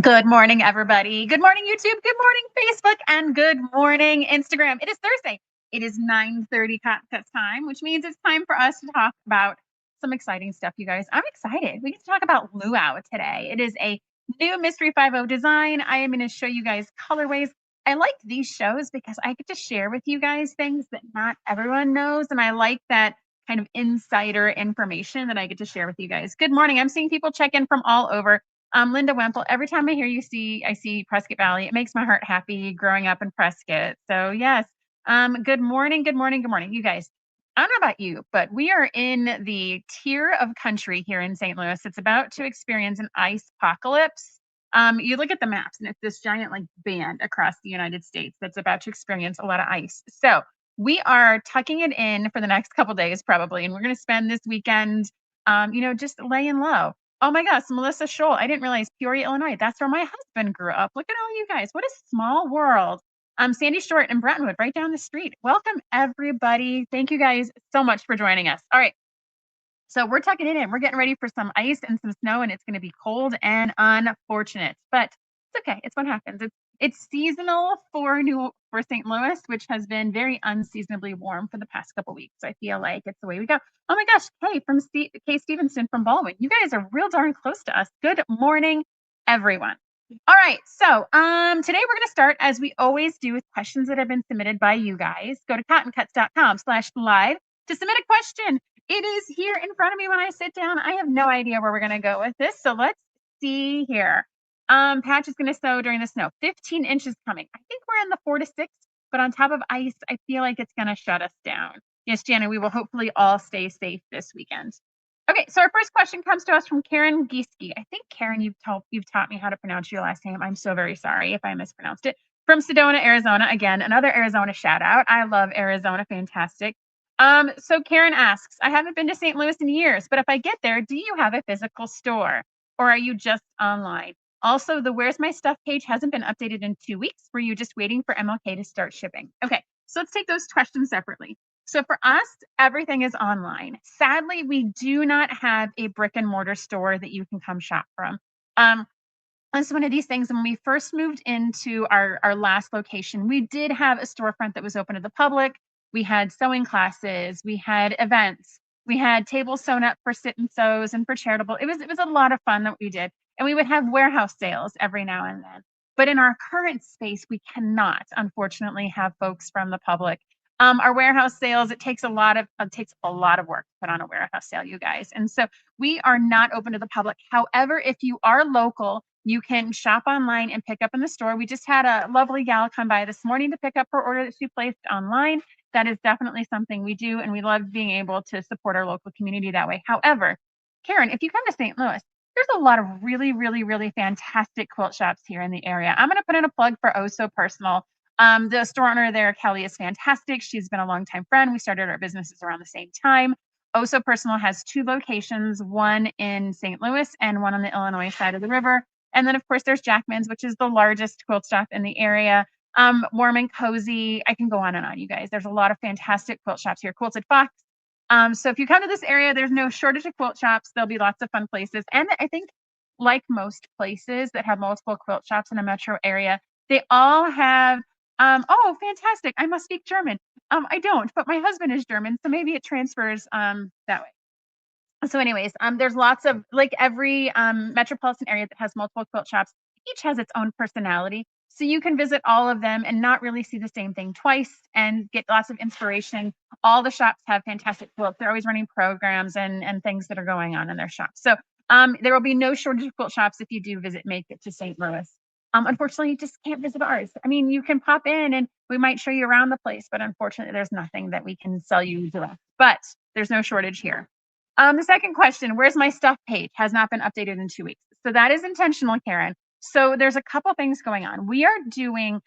Good morning, everybody. Good morning, YouTube. Good morning, Facebook, and good morning, Instagram. It is Thursday. It is 9:30 contest time, which means it's time for us to talk about some exciting stuff, you guys. I'm excited. We get to talk about Luau today. It is a new Mystery 5-0 design. I am going to show you guys colorways. I like these shows because I get to share with you guys things that not everyone knows, and I like that kind of insider information that I get to share with you guys. Good morning. I'm seeing people check in from all over. Linda Wemple, every time I hear I see Prescott Valley, it makes my heart happy growing up in Prescott. So yes, good morning, good morning, good morning, you guys. I don't know about you, but we are in the tier of country here in St. Louis. It's about to experience an ice apocalypse. You look at the maps and it's this giant like band across the United States that's about to experience a lot of ice. So we are tucking it in for the next couple days probably, and we're going to spend this weekend, just laying low. Oh my gosh, Melissa Scholl. I didn't realize Peoria, Illinois. That's where my husband grew up. Look at all you guys. What a small world. Sandy Short and Brentwood right down the street. Welcome, everybody. Thank you guys so much for joining us. All right. So we're tucking it in. We're getting ready for some ice and some snow, and it's going to be cold and unfortunate, but it's okay. It's what happens. It's seasonal for St. Louis, which has been very unseasonably warm for the past couple weeks. So I feel like it's the way we go. Oh my gosh, Kay from Kay Stevenson from Baldwin. You guys are real darn close to us. Good morning, everyone. All right, so today we're going to start as we always do with questions that have been submitted by you guys. Go to cottoncuts.com/live to submit a question. It is here in front of me when I sit down. I have no idea where we're going to go with this. So let's see here. Patch is going to snow during the snow. 15 inches coming. I think we're in the 4 to 6, but on top of ice, I feel like it's going to shut us down. Yes, Jana, we will hopefully all stay safe this weekend. Okay, so our first question comes to us from Karen Gieske. I think, Karen, you've taught me how to pronounce your last name. I'm so very sorry if I mispronounced it. From Sedona, Arizona. Again, another Arizona shout out. I love Arizona. Fantastic. So Karen asks, I haven't been to St. Louis in years, but if I get there, do you have a physical store or are you just online? Also, the Where's My Stuff page hasn't been updated in 2 weeks. Were you just waiting for MLK to start shipping? Okay, so let's take those questions separately. So for us, everything is online. Sadly, we do not have a brick and mortar store that you can come shop from. That's one of these things. When we first moved into our last location, we did have a storefront that was open to the public. We had sewing classes, we had events, we had tables sewn up for sit and sews and for charitable. It was a lot of fun that we did. And we would have warehouse sales every now and then. But in our current space, we cannot, unfortunately, have folks from the public. Our warehouse sales, it takes a lot of work to put on a warehouse sale, you guys. And so we are not open to the public. However, if you are local, you can shop online and pick up in the store. We just had a lovely gal come by this morning to pick up her order that she placed online. That is definitely something we do, and we love being able to support our local community that way. However, Karen, if you come to St. Louis, there's a lot of really, really, really fantastic quilt shops here in the area. I'm going to put in a plug for Oh So Personal. The store owner there, Kelly, is fantastic. She's been a longtime friend. We started our businesses around the same time. Oh So Personal has 2 locations, one in St. Louis and one on the Illinois side of the river. And then, of course, there's Jackman's, which is the largest quilt shop in the area. Warm and Cozy. I can go on and on, you guys. There's a lot of fantastic quilt shops here. Quilted Fox. So if you come to this area, there's no shortage of quilt shops. There'll be lots of fun places. And I think, like most places that have multiple quilt shops in a metro area, they all have, oh, fantastic. I must speak German. I don't, but my husband is German, so maybe it transfers that way. So anyways, there's lots of, like every metropolitan area that has multiple quilt shops, each has its own personality. So you can visit all of them and not really see the same thing twice and get lots of inspiration. All the shops have fantastic quilts. They're always running programs and things that are going on in their shops. So there will be no shortage of quilt shops if you do make it to St. Louis. Unfortunately, you just can't visit ours. I mean, you can pop in and we might show you around the place, but unfortunately, there's nothing that we can sell you direct. But there's no shortage here. The second question, Where's My Stuff page has not been updated in 2 weeks. So that is intentional, Karen. So there's a couple things going on. We are doing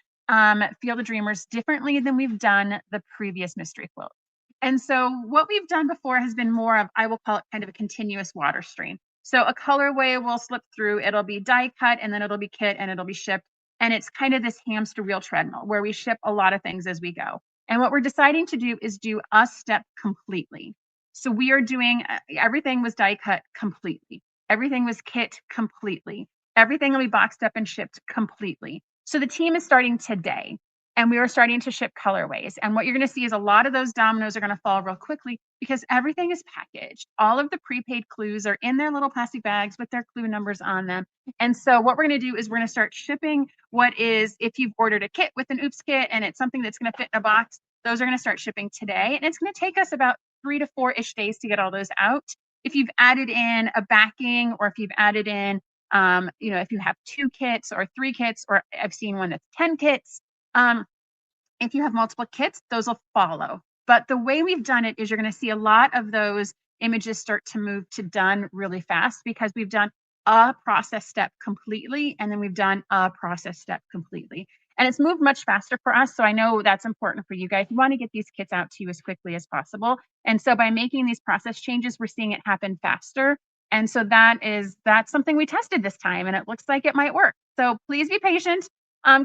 Field of Dreamers differently than we've done the previous mystery quilt. And so what we've done before has been more of, I will call it kind of a continuous water stream. So a colorway will slip through, it'll be die cut, and then it'll be kit, and it'll be shipped. And it's kind of this hamster wheel treadmill where we ship a lot of things as we go. And what we're deciding to do is do a step completely. So we are doing, everything was die cut completely. Everything was kit completely. Everything will be boxed up and shipped completely. So the team is starting today, and we are starting to ship colorways. And what you're going to see is a lot of those dominoes are going to fall real quickly because everything is packaged. All of the prepaid clues are in their little plastic bags with their clue numbers on them. And so what we're going to do is we're going to start shipping what is, if you've ordered a kit with an oops kit and it's something that's going to fit in a box, those are going to start shipping today. And it's going to take us about 3 to 4-ish days to get all those out. If you've added in a backing, or if you've added in if you have 2 kits or 3 kits, or I've seen one that's 10 kits, if you have multiple kits, those will follow. But the way we've done it is you're going to see a lot of those images start to move to done really fast because we've done a process step completely, and then we've done a process step completely. And it's moved much faster for us. So I know that's important for you guys. You want to get these kits out to you as quickly as possible. And so by making these process changes, we're seeing it happen faster. And so that's something we tested this time, and it looks like it might work. So please be patient.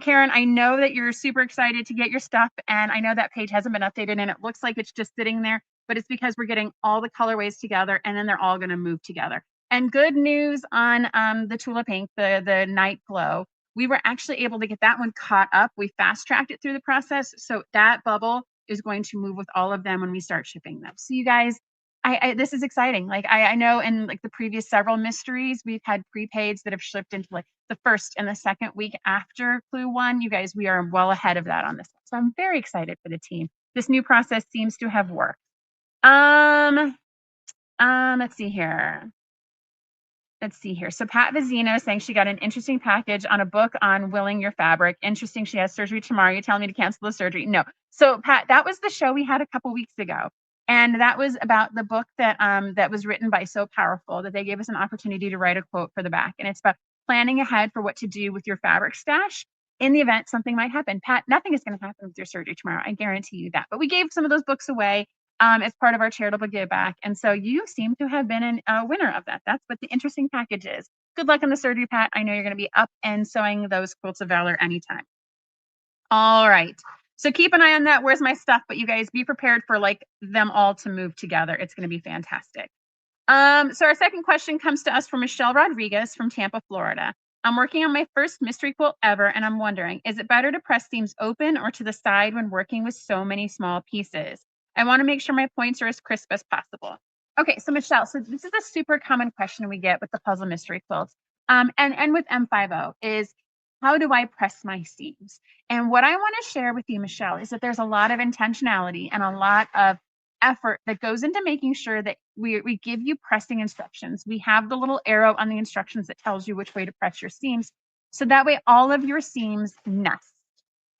Karen, I know that you're super excited to get your stuff, and I know that page hasn't been updated and it looks like it's just sitting there, but it's because we're getting all the colorways together and then they're all going to move together. And good news on the Tulip Ink, the Night Glow. We were actually able to get that one caught up. We fast tracked it through the process. So that bubble is going to move with all of them when we start shipping them. So you guys, this is exciting. Like I know in like the previous several mysteries, we've had prepaids that have shipped into like the first and the second week after Clue 1. You guys, we are well ahead of that on this one. So I'm very excited for the team. This new process seems to have worked. Let's see here. So Pat Vizino saying she got an interesting package on a book on willing your fabric. Interesting. She has surgery tomorrow. You're telling me to cancel the surgery? No. So Pat, that was the show we had a couple weeks ago. And that was about the book that was written by So Powerful, that they gave us an opportunity to write a quote for the back. And it's about planning ahead for what to do with your fabric stash in the event something might happen. Pat, nothing is going to happen with your surgery tomorrow. I guarantee you that. But we gave some of those books away as part of our charitable give back. And so you seem to have been a winner of that. That's what the interesting package is. Good luck on the surgery, Pat. I know you're going to be up and sewing those quilts of valor anytime. All right. So keep an eye on that. Where's my stuff? But you guys be prepared for like them all to move together. It's going to be fantastic. So our second question comes to us from Michelle Rodriguez from Tampa, Florida. I'm working on my first mystery quilt ever, and I'm wondering, is it better to press seams open or to the side when working with so many small pieces? I want to make sure my points are as crisp as possible. Okay, so Michelle, so this is a super common question we get with the puzzle mystery quilts, and with M50 is, how do I press my seams? And what I want to share with you, Michelle, is that there's a lot of intentionality and a lot of effort that goes into making sure that we give you pressing instructions. We have the little arrow on the instructions that tells you which way to press your seams. So that way all of your seams nest.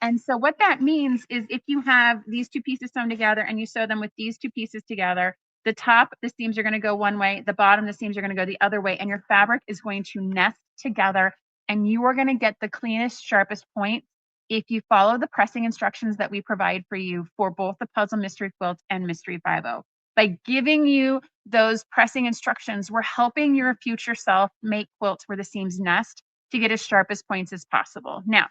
And so what that means is if you have these 2 pieces sewn together and you sew them with these 2 pieces together, the top, the seams are going to go one way, the bottom, the seams are going to go the other way, and your fabric is going to nest together, and you are going to get the cleanest, sharpest point if you follow the pressing instructions that we provide for you for both the Puzzle Mystery Quilt and Mystery 5-0. By giving you those pressing instructions, we're helping your future self make quilts where the seams nest to get as sharp as points as possible. Now,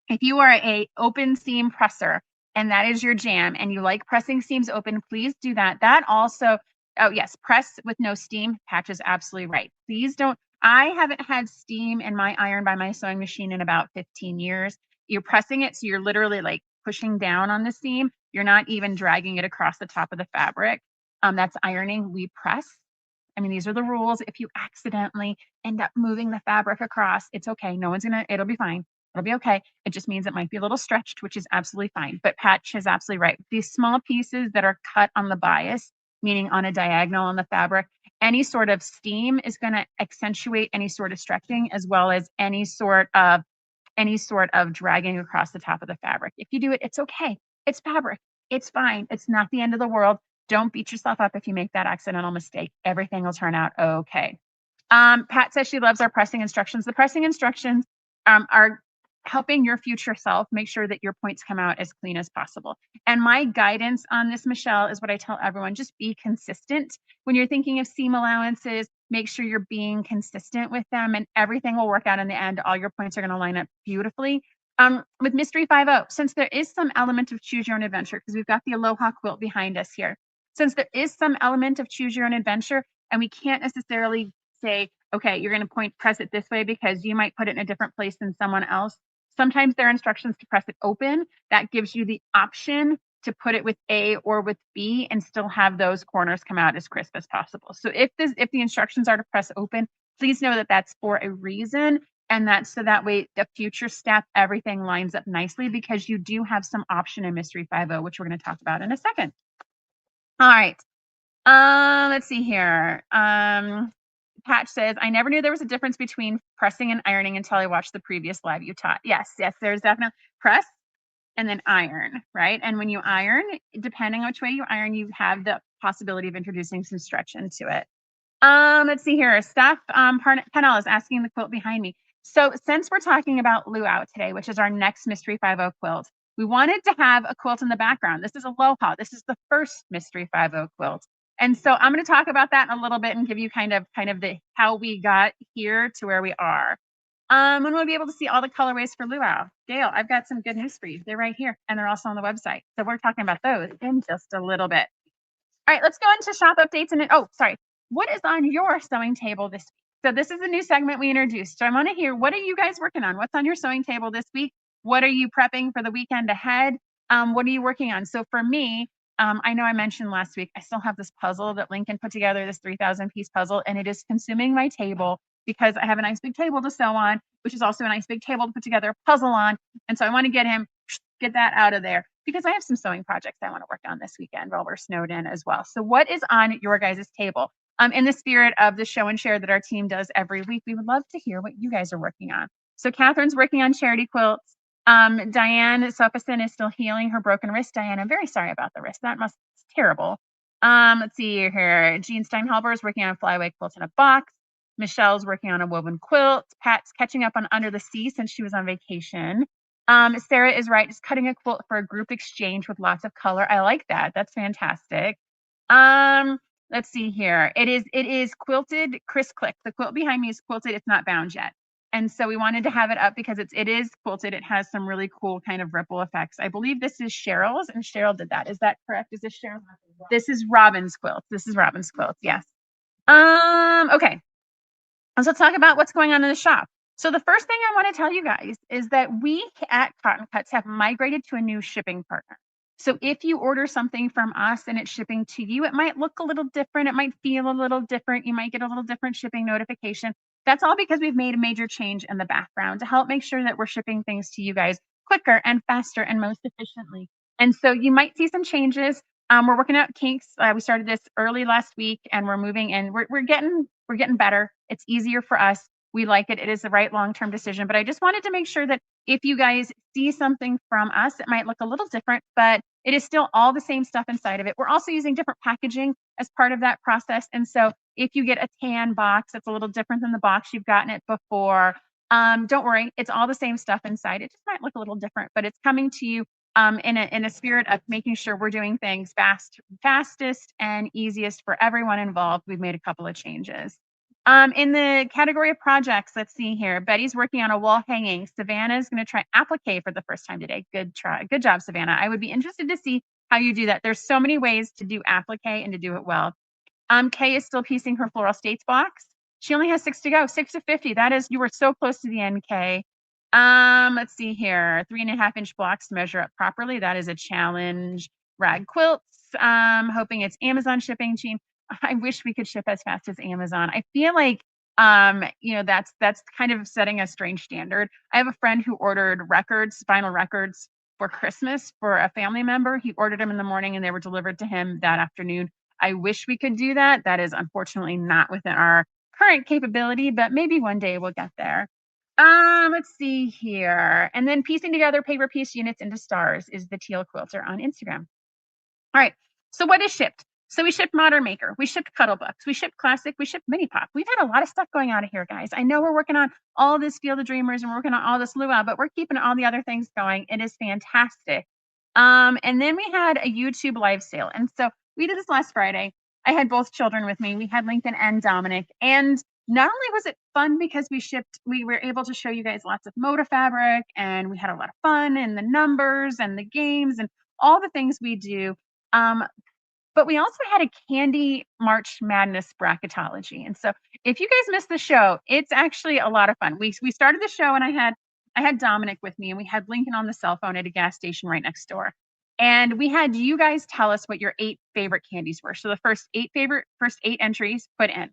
if you are a open seam presser and that is your jam and you like pressing seams open, please do that. That also, oh yes, press with no steam. Patch is absolutely right. Please don't. I haven't had steam in my iron by my sewing machine in about 15 years. You're pressing it, so you're literally like pushing down on the seam. You're not even dragging it across the top of the fabric. That's ironing. We press. I mean, these are the rules. If you accidentally end up moving the fabric across, it's okay. No one's gonna, it'll be fine. It'll be okay. It just means it might be a little stretched, which is absolutely fine. But Patch is absolutely right. These small pieces that are cut on the bias, meaning on a diagonal on the fabric, any sort of steam is going to accentuate any sort of stretching, as well as any sort of dragging across the top of the fabric. If you do it, it's okay. It's fabric. It's fine. It's not the end of the world. Don't beat yourself up if you make that accidental mistake. Everything will turn out okay. Pat says she loves our pressing instructions. The pressing instructions are helping your future self make sure that your points come out as clean as possible. And my guidance on this, Michelle, is what I tell everyone: just be consistent. When you're thinking of seam allowances, make sure you're being consistent with them, and everything will work out in the end. All your points are going to line up beautifully. With Mystery 5-0, since there is some element of choose your own adventure, because we've got the Aloha quilt behind us here, since there is some element of choose your own adventure, and we can't necessarily say, okay, you're going to press it this way because you might put it in a different place than someone else. Sometimes there are instructions to press it open. That gives you the option to put it with A or with B and still have those corners come out as crisp as possible. So if the instructions are to press open, please know that that's for a reason. And that's so that way the future step, everything lines up nicely because you do have some option in Mystery 5-0, which we're going to talk about in a second. All right. Let's see here. Patch says, I never knew there was a difference between pressing and ironing until I watched the previous live you taught. Yes, there's definitely press and then iron, right? And when you iron, depending on which way you iron, you have the possibility of introducing some stretch into it. Let's see here. Steph Pennell is asking the quilt behind me. So since we're talking about Luau today, which is our next Mystery 5-0 quilt, we wanted to have a quilt in the background. This is Aloha. This is the first Mystery 5-0 quilt. And so I'm going to talk about that in a little bit and give you kind of the how we got here to where we are. And we'll be able to see all the colorways for Luau. Gail, I've got some good news for you. They're right here and they're also on the website. So we're talking about those in just a little bit. All right, let's go into shop updates. What is on your sewing table this week? So this is a new segment we introduced. So I want to hear, what are you guys working on? What's on your sewing table this week? What are you prepping for the weekend ahead? What are you working on? So for me, I know I mentioned last week, I still have this puzzle that Lincoln put together, this 3,000 piece puzzle, and it is consuming my table because I have a nice big table to sew on, which is also a nice big table to put together a puzzle on. And so I want to get that out of there because I have some sewing projects I want to work on this weekend while we're snowed in as well. So what is on your guys' table? In the spirit of the show and share that our team does every week, we would love to hear what you guys are working on. So Catherine's working on charity quilts. Diane Sopison is still healing her broken wrist. Diane, I'm very sorry about the wrist. It's terrible. Let's see here. Jean Steinhalber is working on a flyaway quilt in a box. Michelle's working on a woven quilt. Pat's catching up on Under the Sea since she was on vacation. Sarah is right. Just cutting a quilt for a group exchange with lots of color. I like that. That's fantastic. Let's see here. It is quilted Chris Click. The quilt behind me is quilted. It's not bound yet. And so we wanted to have it up because it is quilted. It has some really cool kind of ripple effects. I believe this is Cheryl's and Cheryl did that. Is that correct? Is this Cheryl? This is Robin's quilt. Yes. Okay. Let's talk about what's going on in the shop. So the first thing I want to tell you guys is that we at Cotton Cuts have migrated to a new shipping partner. So if you order something from us and it's shipping to you, it might look a little different. It might feel a little different. You might get a little different shipping notification. That's all because we've made a major change in the background to help make sure that we're shipping things to you guys quicker and faster and most efficiently. And so you might see some changes. We're working out kinks. We started this early last week and we're moving in. We're getting better. It's easier for us. We like it. It is the right long-term decision. But I just wanted to make sure that if you guys see something from us, it might look a little different, but it is still all the same stuff inside of it. We're also using different packaging as part of that process. And so if you get a tan box, that's a little different than the box you've gotten it before. Don't worry, it's all the same stuff inside. It just might look a little different, but it's coming to you in a spirit of making sure we're doing things fastest and easiest for everyone involved. We've made a couple of changes. In the category of projects, let's see here. Betty's working on a wall hanging. Savannah is going to try applique for the first time today. Good job, Savannah. I would be interested to see how you do that. There's so many ways to do applique and to do it well. Kay is still piecing her floral states box. She only has 6 to go, 6 to 50. You were so close to the end, Kay. Let's see here. 3.5-inch blocks to measure up properly. That is a challenge. Rag quilts. Hoping it's Amazon shipping, Jean. I wish we could ship as fast as Amazon. I feel like, that's kind of setting a strange standard. I have a friend who ordered vinyl records for Christmas for a family member. He ordered them in the morning and they were delivered to him that afternoon. I wish we could do that. That is unfortunately not within our current capability, but maybe one day we'll get there. Let's see here. And then piecing together paper piece units into stars is the Teal Quilter on Instagram. All right. So what is shipped? So we shipped Modern Maker, we shipped Cuddle Books, we shipped Classic, we shipped Mini Pop. We've had a lot of stuff going on here, guys. I know we're working on all this Field of Dreamers and we're working on all this Luau, but we're keeping all the other things going. It is fantastic. And then we had a YouTube live sale. And so we did this last Friday. I had both children with me. We had Lincoln and Dominic. And not only was it fun because we were able to show you guys lots of Moda fabric and we had a lot of fun and the numbers and the games and all the things we do. But we also had a Candy March Madness bracketology. And so if you guys missed the show, it's actually a lot of fun. We started the show and I had Dominic with me and we had Lincoln on the cell phone at a gas station right next door. And we had you guys tell us what your 8 favorite candies were. So the first 8 entries put in.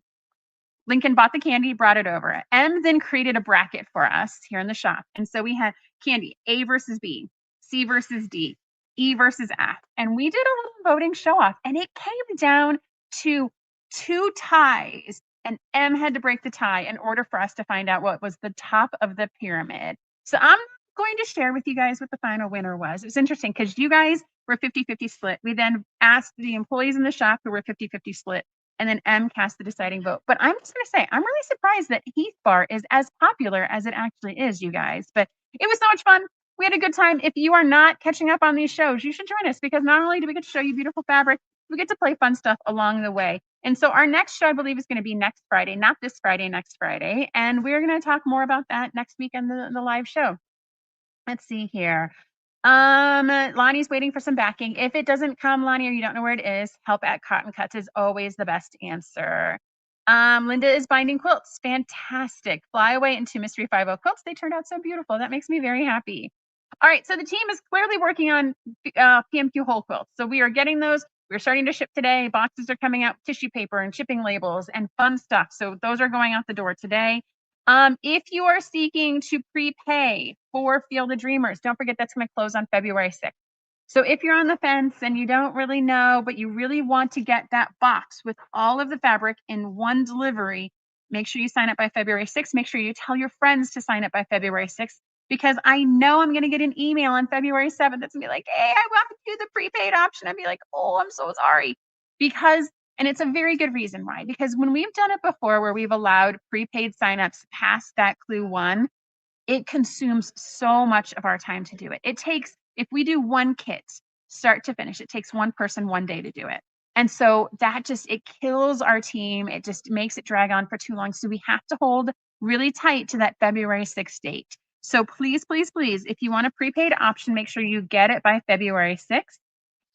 Lincoln bought the candy, brought it over. M then created a bracket for us here in the shop. And so we had candy A versus B, C versus D, E versus F. And we did a little voting show off, and it came down to 2 ties. And M had to break the tie in order for us to find out what was the top of the pyramid. So I'm going to share with you guys what the final winner was. It was interesting because you guys were 50-50 split. We then asked the employees in the shop who were 50-50 split, and then M cast the deciding vote. But I'm just going to say, I'm really surprised that Heath Bar is as popular as it actually is, you guys. But it was so much fun. We had a good time. If you are not catching up on these shows, you should join us because not only do we get to show you beautiful fabric, we get to play fun stuff along the way. And so our next show, I believe, is going to be next Friday, not this Friday, next Friday. And we're going to talk more about that next week in the live show. Let's see here. Lonnie's waiting for some backing. If it doesn't come, Lonnie, or you don't know where it is, help at Cotton Cuts is always the best answer. Linda is binding quilts. Fantastic. Flyaway and 2 Mystery 5-0 quilts. They turned out so beautiful. That makes me very happy. All right, so the team is clearly working on PMQ whole quilts. So we are getting those. We're starting to ship today. Boxes are coming out with tissue paper and shipping labels and fun stuff. So those are going out the door today. If you are seeking to prepay for Field of Dreamers, don't forget that's going to close on February 6th. So if you're on the fence and you don't really know, but you really want to get that box with all of the fabric in one delivery, make sure you sign up by February 6th. Make sure you tell your friends to sign up by February 6th, because I know I'm going to get an email on February 7th that's going to be like, hey, I want to do the prepaid option. I'd be like, oh, I'm so sorry. And it's a very good reason why, because when we've done it before where we've allowed prepaid signups past that clue 1, it consumes so much of our time to do it. If we do one kit, start to finish, it takes one person 1 day to do it. And so it kills our team. It just makes it drag on for too long. So we have to hold really tight to that February 6th date. So please, please, please, if you want a prepaid option, make sure you get it by February 6th.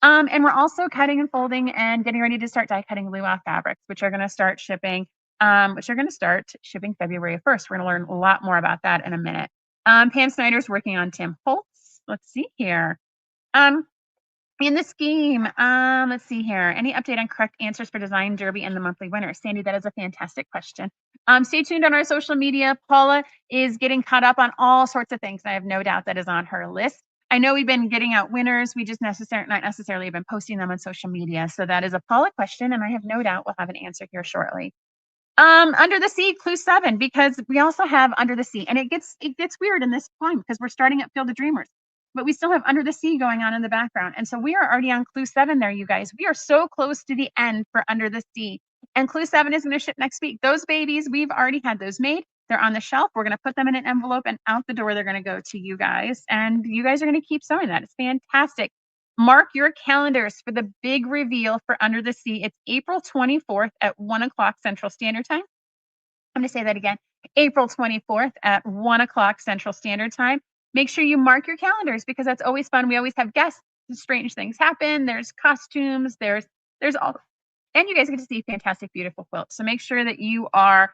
And we're also cutting and folding and getting ready to start die cutting Luau fabrics, which are going to start shipping February 1st. We're going to learn a lot more about that in a minute. Pam Snyder's working on Tim Holtz. Let's see here. In the scheme, let's see here. Any update on correct answers for Design Derby and the monthly winner? Sandy, that is a fantastic question. Stay tuned on our social media. Paula is getting caught up on all sorts of things. I have no doubt that is on her list. I know we've been getting out winners. We just not necessarily have been posting them on social media. So that is a Paula question, and I have no doubt we'll have an answer here shortly. Under the Sea, clue 7, because we also have Under the Sea, and it gets weird in this poem because we're starting at Field of Dreamers, but we still have Under the Sea going on in the background. And so we are already on clue 7 there, you guys. We are so close to the end for Under the Sea. And clue 7 is going to ship next week. Those babies, we've already had those made. They're on the shelf. We're going to put them in an envelope, and out the door they're going to go to you guys. And you guys are going to keep sewing that. It's fantastic. Mark your calendars for the big reveal for Under the Sea. It's April 24th at 1 o'clock Central Standard Time. I'm going to say that again. April 24th at 1 o'clock Central Standard Time. Make sure you mark your calendars because that's always fun. We always have guests. Strange things happen. There's costumes. There's all. And you guys get to see fantastic, beautiful quilts. So make sure that you are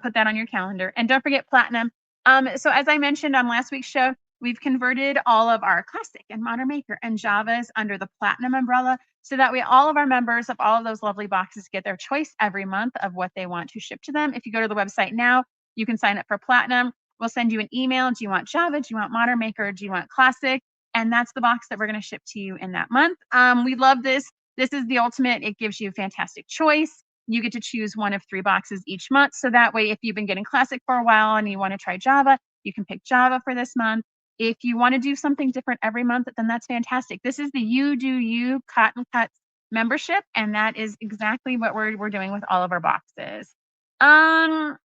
put that on your calendar. And don't forget platinum. So as I mentioned on last week's show, we've converted all of our classic and modern maker and Javas under the platinum umbrella. So that way all of our members of all of those lovely boxes get their choice every month of what they want to ship to them. If you go to the website now, you can sign up for platinum. We'll send you an email. Do you want Java? Do you want modern maker? Do you want classic? And that's the box that we're going to ship to you in that month. We love this. This is the ultimate. It gives you fantastic choice. You get to choose one of 3 boxes each month. So that way, if you've been getting classic for a while and you want to try Java, you can pick Java for this month. If you want to do something different every month, then that's fantastic. This is the You Do You Cotton Cuts membership, and that is exactly what we're doing with all of our boxes.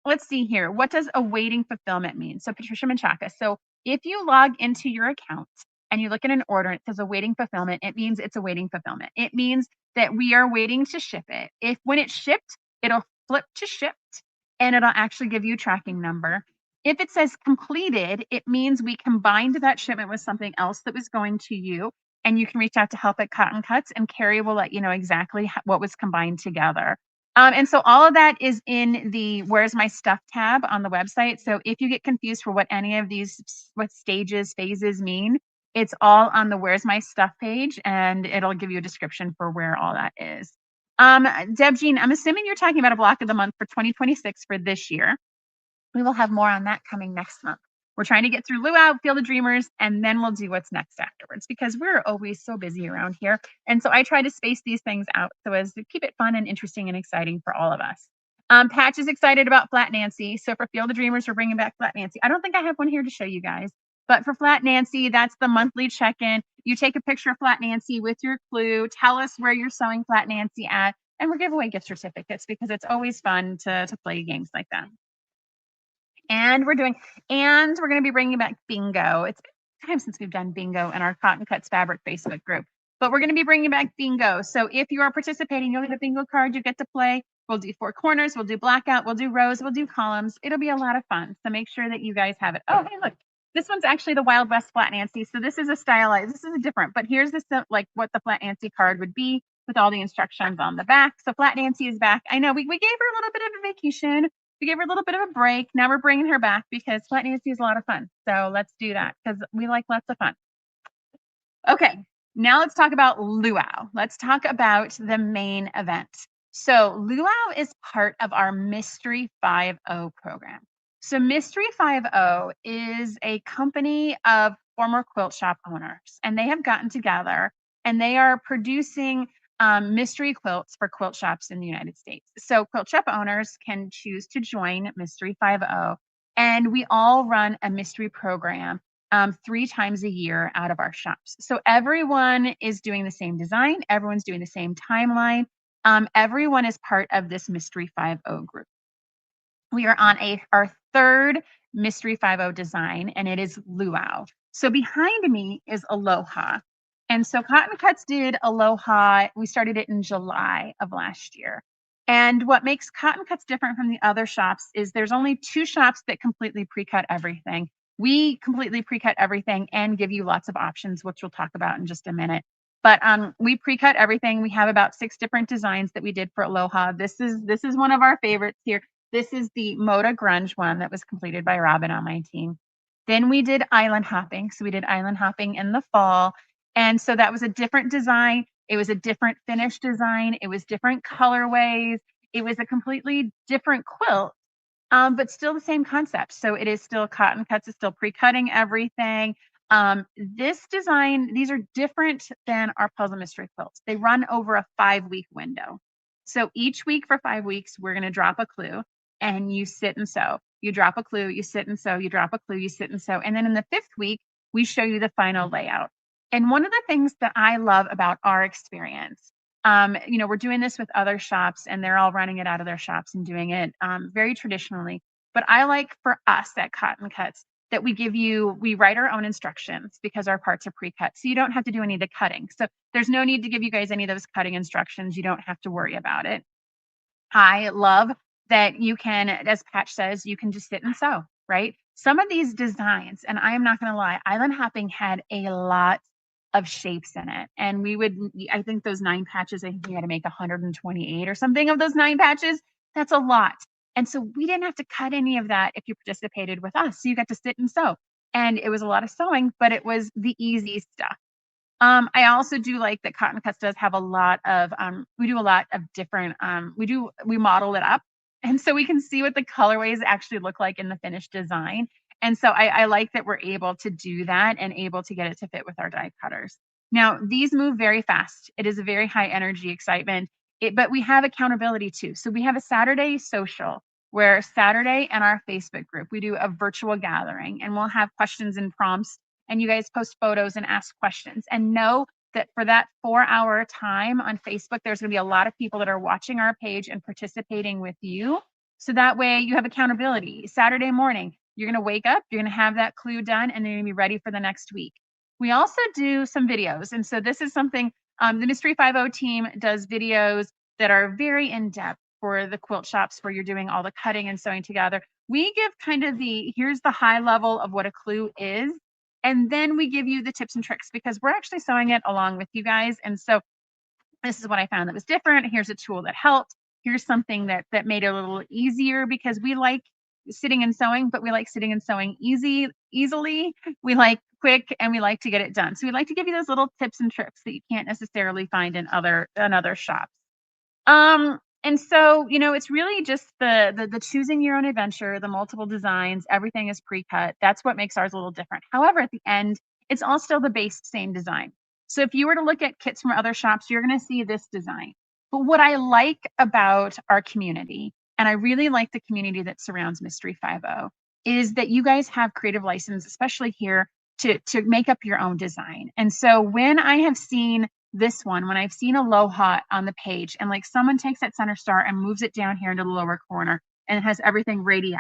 Let's see here. What does awaiting fulfillment mean? So Patricia Menchaca. So if you log into your account and you look at an order, it says awaiting fulfillment, it means it's awaiting fulfillment. It means that we are waiting to ship it. When it's shipped, it'll flip to shipped and it'll actually give you a tracking number. If it says completed, it means we combined that shipment with something else that was going to you. and you can reach out to help at Cotton Cuts, and Carrie will let you know exactly what was combined together. And so all of that is in the Where's My Stuff tab on the website. So if you get confused for what any of these, what stages, phases mean, it's all on the Where's My Stuff page, and it'll give you a description for where all that is. Deb Jean, I'm assuming you're talking about a block of the month for 2026 for this year. We will have more on that coming next month. We're trying to get through Luau, Field of Dreamers, and then we'll do what's next afterwards because we're always so busy around here. And so I try to space these things out so as to keep it fun and interesting and exciting for all of us. Patch is excited about Flat Nancy. So for Field of Dreamers, we're bringing back Flat Nancy. I don't think I have one here to show you guys, but for Flat Nancy, that's the monthly check-in. You take a picture of Flat Nancy with your clue, tell us where you're sewing Flat Nancy at, and we'll give away gift certificates because it's always fun to play games like that. And we're going to be bringing back bingo. It's been time since we've done bingo in our Cotton Cuts Fabric Facebook group, but we're going to be bringing back bingo. So if you are participating, you'll get a bingo card. You get to play. We'll do 4 corners. We'll do blackout. We'll do rows. We'll do columns. It'll be a lot of fun. So make sure that you guys have it. Oh, hey, look. This one's actually the Wild West Flat Nancy. So this is a stylized. This is a different, but here's the like what the Flat Nancy card would be with all the instructions on the back. So Flat Nancy is back. I know we gave her a little bit of a vacation. We gave her a little bit of a break. Now we're bringing her back because Flat Nancy is a lot of fun. So let's do that because we like lots of fun. Okay, now let's talk about Luau. Let's talk about the main event. So Luau is part of our Mystery Five-0 program. So Mystery Five-0 is a company of former quilt shop owners, and they have gotten together and they are producing mystery quilts for quilt shops in the United States. So quilt shop owners can choose to join Mystery Five-0, and we all run a mystery program 3 times a year out of our shops. So everyone is doing the same design. Everyone's doing the same timeline. Everyone is part of this Mystery Five-0 group. We are on our 3rd Mystery Five-0 design, and it is Luau. So behind me is Aloha. And so Cotton Cuts did Aloha. We started it in July of last year. And what makes Cotton Cuts different from the other shops is there's only 2 shops that completely pre-cut everything. We completely pre-cut everything and give you lots of options, which we'll talk about in just a minute. But we pre-cut everything. We have about 6 different designs that we did for Aloha. This is one of our favorites here. This is the Moda Grunge one that was completed by Robin on my team. Then we did island hopping. So we did island hopping in the fall. And so that was a different design. It was a different finish design. It was different colorways. It was a completely different quilt, but still the same concept. So it is still Cotton Cuts, is still pre-cutting everything. This design, these are different than our puzzle mystery quilts. They run over a 5-week window. So each week for 5 weeks, we're going to drop a clue and you sit and sew. You drop a clue, you sit and sew, you drop a clue, you sit and sew. And then in the 5th week, we show you the final layout. And one of the things that I love about our experience, we're doing this with other shops and they're all running it out of their shops and doing it very traditionally. But I like for us at Cotton Cuts that we write our own instructions because our parts are pre-cut. So you don't have to do any of the cutting. So there's no need to give you guys any of those cutting instructions. You don't have to worry about it. I love that you can, as Patch says, you can just sit and sew, right? Some of these designs, and I am not going to lie, island hopping had a lot of shapes in it. And I think those 9 patches, I think we had to make 128 or something of those 9 patches. That's a lot. And so we didn't have to cut any of that if you participated with us. So you got to sit and sew. And it was a lot of sewing, but it was the easy stuff. I also do like that Cotton Cuts does have a lot of, we do a lot of different, we model it up. And so we can see what the colorways actually look like in the finished design. And so I like that we're able to do that and able to get it to fit with our die cutters. Now, these move very fast. It is a very high energy excitement, but we have accountability too. So we have a Saturday social where Saturday in our Facebook group, we do a virtual gathering and we'll have questions and prompts and you guys post photos and ask questions. And know that for that 4-hour time on Facebook, there's going to be a lot of people that are watching our page and participating with you. So that way you have accountability. Saturday morning, you're going to wake up, you're going to have that clue done, and you're going to be ready for the next week. We also do some videos. And so this is something the Mystery Five-0 team does videos that are very in-depth for the quilt shops where you're doing all the cutting and sewing together. We give kind of here's the high level of what a clue is. And then we give you the tips and tricks because we're actually sewing it along with you guys. And so this is what I found that was different. Here's a tool that helped. Here's something that made it a little easier because we like sitting and sewing, but we like sitting and sewing easily. We like quick and we like to get it done. So we like to give you those little tips and tricks that you can't necessarily find in other shops. And so, you know, it's really just the choosing your own adventure, the multiple designs, everything is pre-cut. That's what makes ours a little different. However, at the end, it's all still the base same design. So if you were to look at kits from other shops, you're going to see this design. But what I like about our community, and I really like the community that surrounds Mystery 5-0, is that you guys have creative license, especially here, to make up your own design. And so when I have seen this one, when I've seen Aloha on the page and like someone takes that center star and moves it down here into the lower corner and it has everything radiate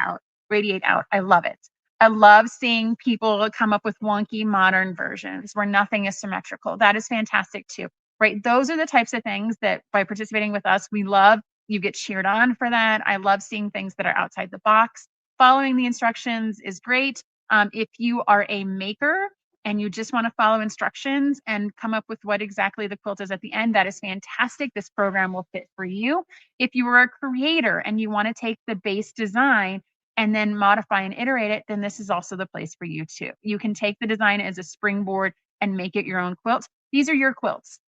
out. I love it. I love seeing people come up with wonky modern versions where nothing is symmetrical. That is fantastic too, right? Those are the types of things that by participating with us, we love. You get cheered on for that. I love seeing things that are outside the box. Following the instructions is great. If you are a maker and you just want to follow instructions and come up with what exactly the quilt is at the end, that is fantastic. This program will fit for you. If you are a creator and you want to take the base design and then modify and iterate it, then this is also the place for you too. You can take the design as a springboard and make it your own quilt. These are your quilts.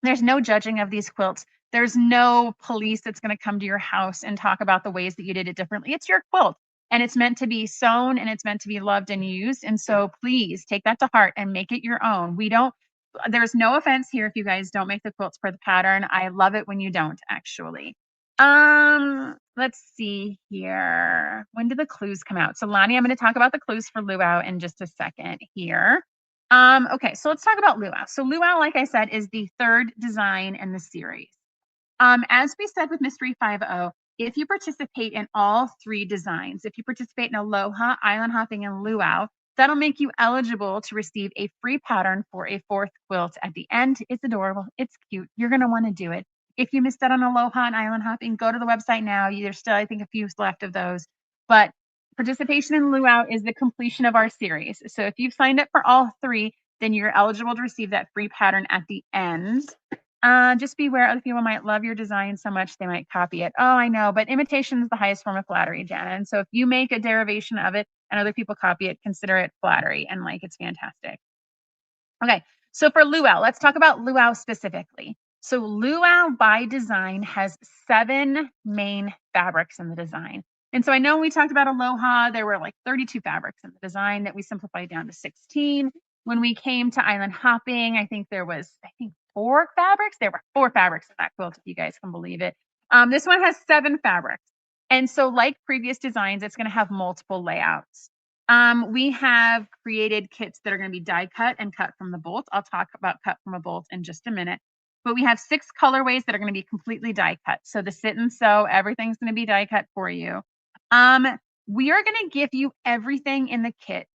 There's no judging of these quilts. There's no police that's going to come to your house and talk about the ways that you did it differently. It's your quilt and it's meant to be sewn and it's meant to be loved and used. And so please take that to heart and make it your own. There's no offense here if you guys don't make the quilts per the pattern. I love it when you don't, actually. Let's see here. When did the clues come out? So Lonnie, I'm going to talk about the clues for Luau in just a second here. Okay, so let's talk about Luau. So Luau, like I said, is the third design in the series. As we said with Mystery 5-0, if you participate in all three designs, if you participate in Aloha, Island Hopping, and Luau, that'll make you eligible to receive a free pattern for a fourth quilt at the end. It's adorable. It's cute. You're going to want to do it. If you missed out on Aloha and Island Hopping, go to the website now. There's still, I think, a few left of those. But participation in Luau is the completion of our series. So if you've signed up for all three, then you're eligible to receive that free pattern at the end. Just beware, other people might love your design so much they might copy it. Oh, I know, but imitation is the highest form of flattery, Jana. And so if you make a derivation of it and other people copy it, consider it flattery and like it's fantastic. Okay, so for Luau, let's talk about Luau specifically. So Luau by design has 7 main fabrics in the design. And so I know we talked about Aloha, there were like 32 fabrics in the design that we simplified down to 16. When we came to Island Hopping, I think there was, 4 fabrics. There were 4 fabrics in that quilt, if you guys can believe it. This one has 7 fabrics. And so like previous designs, it's going to have multiple layouts. We have created kits that are going to be die cut and cut from the bolt. I'll talk about cut from a bolt in just a minute. But we have 6 colorways that are going to be completely die cut. So the sit and sew, everything's going to be die cut for you. We are going to give you everything in the kit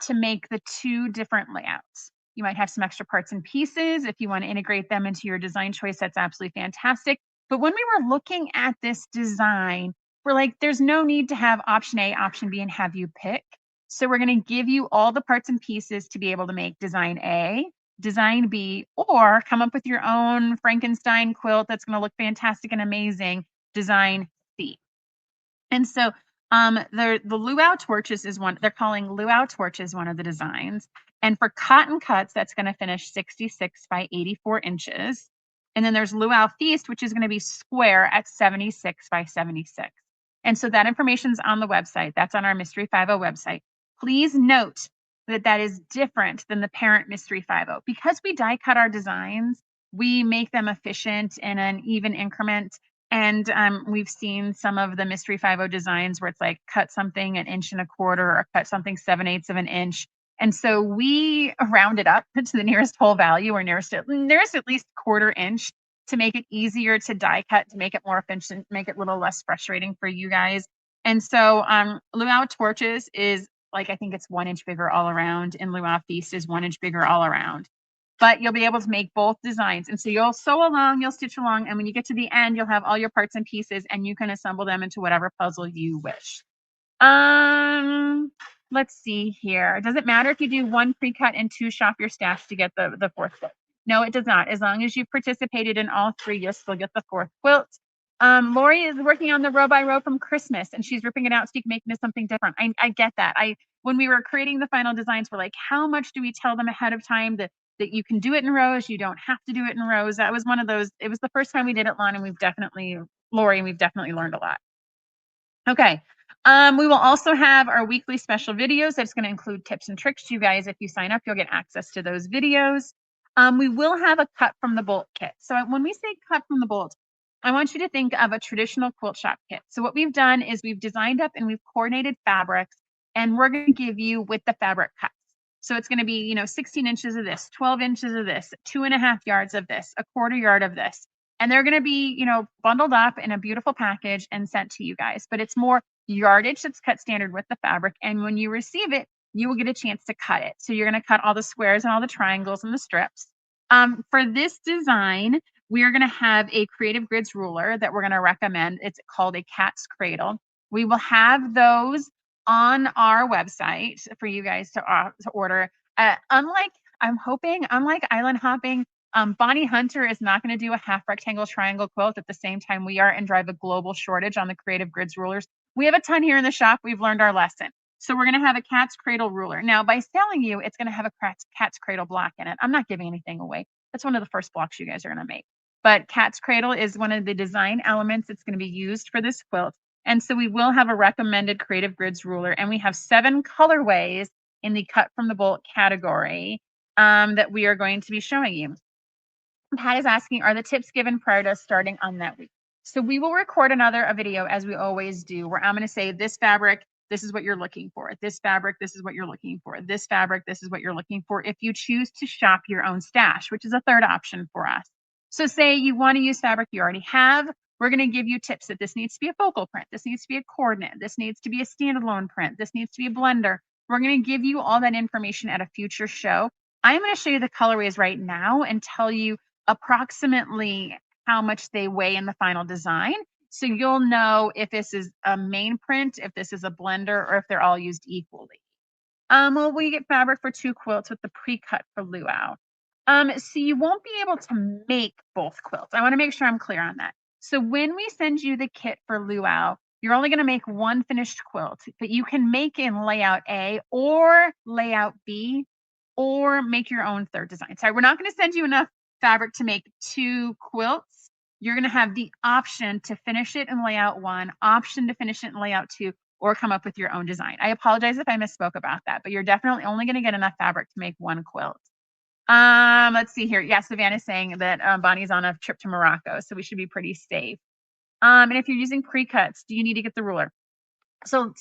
to make the 2 different layouts. You might have some extra parts and pieces. If you want to integrate them into your design choice, that's absolutely fantastic. But when we were looking at this design, we're like, there's no need to have option A, option B, and have you pick. So we're going to give you all the parts and pieces to be able to make design A, design B, or come up with your own Frankenstein quilt that's going to look fantastic and amazing, design C. And so the Luau torches is one, they're calling Luau torches one of the designs. And for cotton cuts, that's going to finish 66 by 84 inches. And then there's Luau Feast, which is going to be square at 76 by 76. And so that information's on the website. That's on our Mystery 5-0 website. Please note that that is different than the parent Mystery 5-0. Because we die cut our designs, we make them efficient in an even increment. And we've seen some of the Mystery 5-0 designs where it's like cut something 1.25 inches or cut something 7/8 of an inch. And so we round it up to the nearest whole value or nearest at least 1/4 inch to make it easier to die cut, to make it more efficient, make it a little less frustrating for you guys. And so Luau torches is like, I think it's 1 inch bigger all around, and Luau Feast is 1 inch bigger all around. But you'll be able to make both designs. And so you'll sew along, you'll stitch along, and when you get to the end, you'll have all your parts and pieces and you can assemble them into whatever puzzle you wish. let's see here. Does it matter if you do 1 pre-cut and 2 shop your stash to get the 4th quilt? No, it does not. As long as you've participated in all 3, you'll still get the 4th quilt. Lori is working on the row by row from Christmas, and she's ripping it out so you can make it into something different. I get that. When we were creating the final designs, we're like, how much do we tell them ahead of time that you can do it in rows, you don't have to do it in rows? That was one of those. It was the first time we did it, Lon, and we've definitely learned a lot. Okay. We will also have our weekly special videos. That's going to include tips and tricks. You guys, if you sign up, you'll get access to those videos. We will have a cut from the bolt kit. So when we say cut from the bolt, I want you to think of a traditional quilt shop kit. So what we've done is we've designed up and we've coordinated fabrics, and we're going to give you with the fabric cuts. So it's going to be, 16 inches of this, 12 inches of this, 2.5 yards of this, a 1/4 yard of this. And they're going to be, bundled up in a beautiful package and sent to you guys. But it's more yardage that's cut standard with the fabric. And when you receive it, you will get a chance to cut it. So you're going to cut all the squares and all the triangles and the strips. For this design, we are going to have a Creative Grids ruler that we're going to recommend. It's called a cat's cradle. We will have those on our website for you guys to order. Unlike island hopping, Bonnie Hunter is not going to do a half rectangle triangle quilt at the same time we are and drive a global shortage on the Creative Grids rulers. We have a ton here in the shop. We've learned our lesson. So we're going to have a cat's cradle ruler. Now, by selling you, it's going to have a cat's cradle block in it. I'm not giving anything away. That's one of the first blocks you guys are going to make. But cat's cradle is one of the design elements that's going to be used for this quilt. And so we will have a recommended Creative Grids ruler. And we have 7 colorways in the cut from the bolt category that we are going to be showing you. Pat is asking, are the tips given prior to starting on that week? So we will record a video as we always do, where I'm going to say this fabric, this is what you're looking for. This fabric, this is what you're looking for. This fabric, this is what you're looking for. If you choose to shop your own stash, which is a third option for us. So say you want to use fabric you already have, we're going to give you tips that this needs to be a focal print. This needs to be a coordinate. This needs to be a standalone print. This needs to be a blender. We're going to give you all that information at a future show. I'm going to show you the colorways right now and tell you approximately how much they weigh in the final design. So you'll know if this is a main print, if this is a blender, or if they're all used equally. Well, we get fabric for 2 quilts with the pre-cut for Luau. So you won't be able to make both quilts. I want to make sure I'm clear on that. So when we send you the kit for Luau, you're only going to make 1 finished quilt, but you can make in layout A or layout B, or make your own third design. Sorry, we're not going to send you enough fabric to make 2 quilts. You're going to have the option to finish it in layout 1, option to finish it in layout 2, or come up with your own design. I apologize if I misspoke about that, but you're definitely only going to get enough fabric to make 1 quilt. Let's see here. Yeah, Savannah's saying that Bonnie's on a trip to Morocco, so we should be pretty safe. And if you're using pre-cuts, do you need to get the ruler? So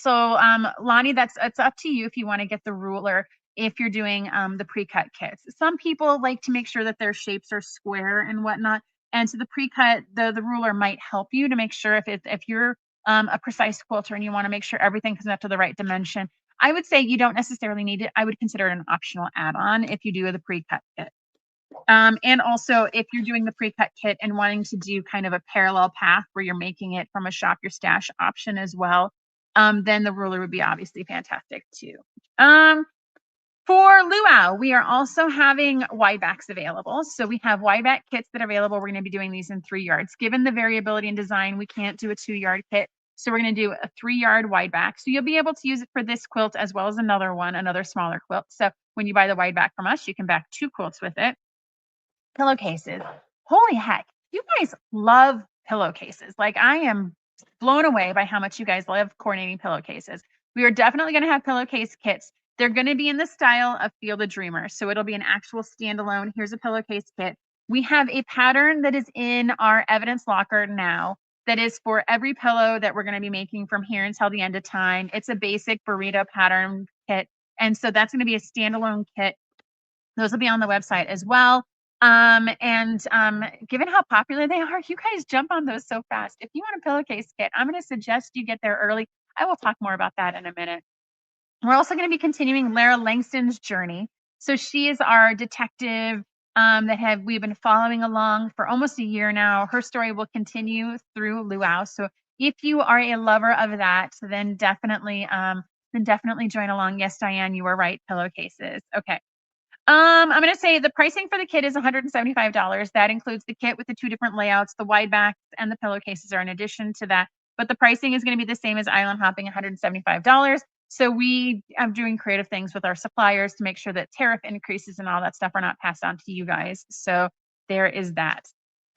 Lonnie, it's up to you if you want to get the ruler if you're doing the pre-cut kits. Some people like to make sure that their shapes are square and whatnot. And so the pre-cut, the ruler might help you to make sure if you're a precise quilter and you want to make sure everything comes up to the right dimension. I would say you don't necessarily need it. I would consider it an optional add-on if you do the pre-cut kit. And also, if you're doing the pre-cut kit and wanting to do kind of a parallel path where you're making it from a shop your stash option as well, then the ruler would be obviously fantastic too. For Luau, we are also having wide backs available. So we have wide back kits that are available. We're going to be doing these in 3 yards. Given the variability in design, we can't do a 2-yard kit. So we're going to do a 3-yard wide back. So you'll be able to use it for this quilt as well as another smaller quilt. So when you buy the wide back from us, you can back 2 quilts with it. Pillowcases. Holy heck, you guys love pillowcases. Like, I am blown away by how much you guys love coordinating pillowcases. We are definitely going to have pillowcase kits. They're going to be in the style of Field of Dreamers. So it'll be an actual standalone. Here's a pillowcase kit. We have a pattern that is in our evidence locker now that is for every pillow that we're going to be making from here until the end of time. It's a basic burrito pattern kit. And so that's going to be a standalone kit. Those will be on the website as well. Given how popular they are, you guys jump on those so fast. If you want a pillowcase kit, I'm going to suggest you get there early. I will talk more about that in a minute. We're also going to be continuing Lara Langston's journey. So she is our detective we've been following along for almost a year now. Her story will continue through Luau. So if you are a lover of that, then definitely then definitely join along. Yes, Diane, you were right. Pillowcases. Okay. I'm going to say the pricing for the kit is $175. That includes the kit with the 2 different layouts. The wide backs and the pillowcases are in addition to that, but the pricing is going to be the same as island hopping, $175. So we are doing creative things with our suppliers to make sure that tariff increases and all that stuff are not passed on to you guys. So there is that.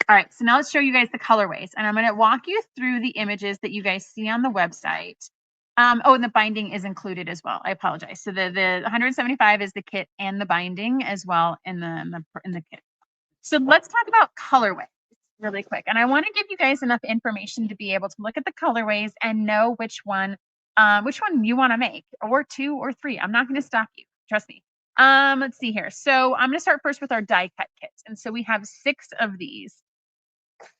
All right, so now let's show you guys the colorways, and I'm going to walk you through the images that you guys see on the website. Oh, and the binding is included as well. I apologize. So the 175 is the kit and the binding as well in the kit. So let's talk about colorways really quick. And I want to give you guys enough information to be able to look at the colorways and know which one you want to make, or 2 or 3. I'm not going to stop you. Trust me. Let's see here. So I'm going to start first with our die cut kits. And so we have 6 of these.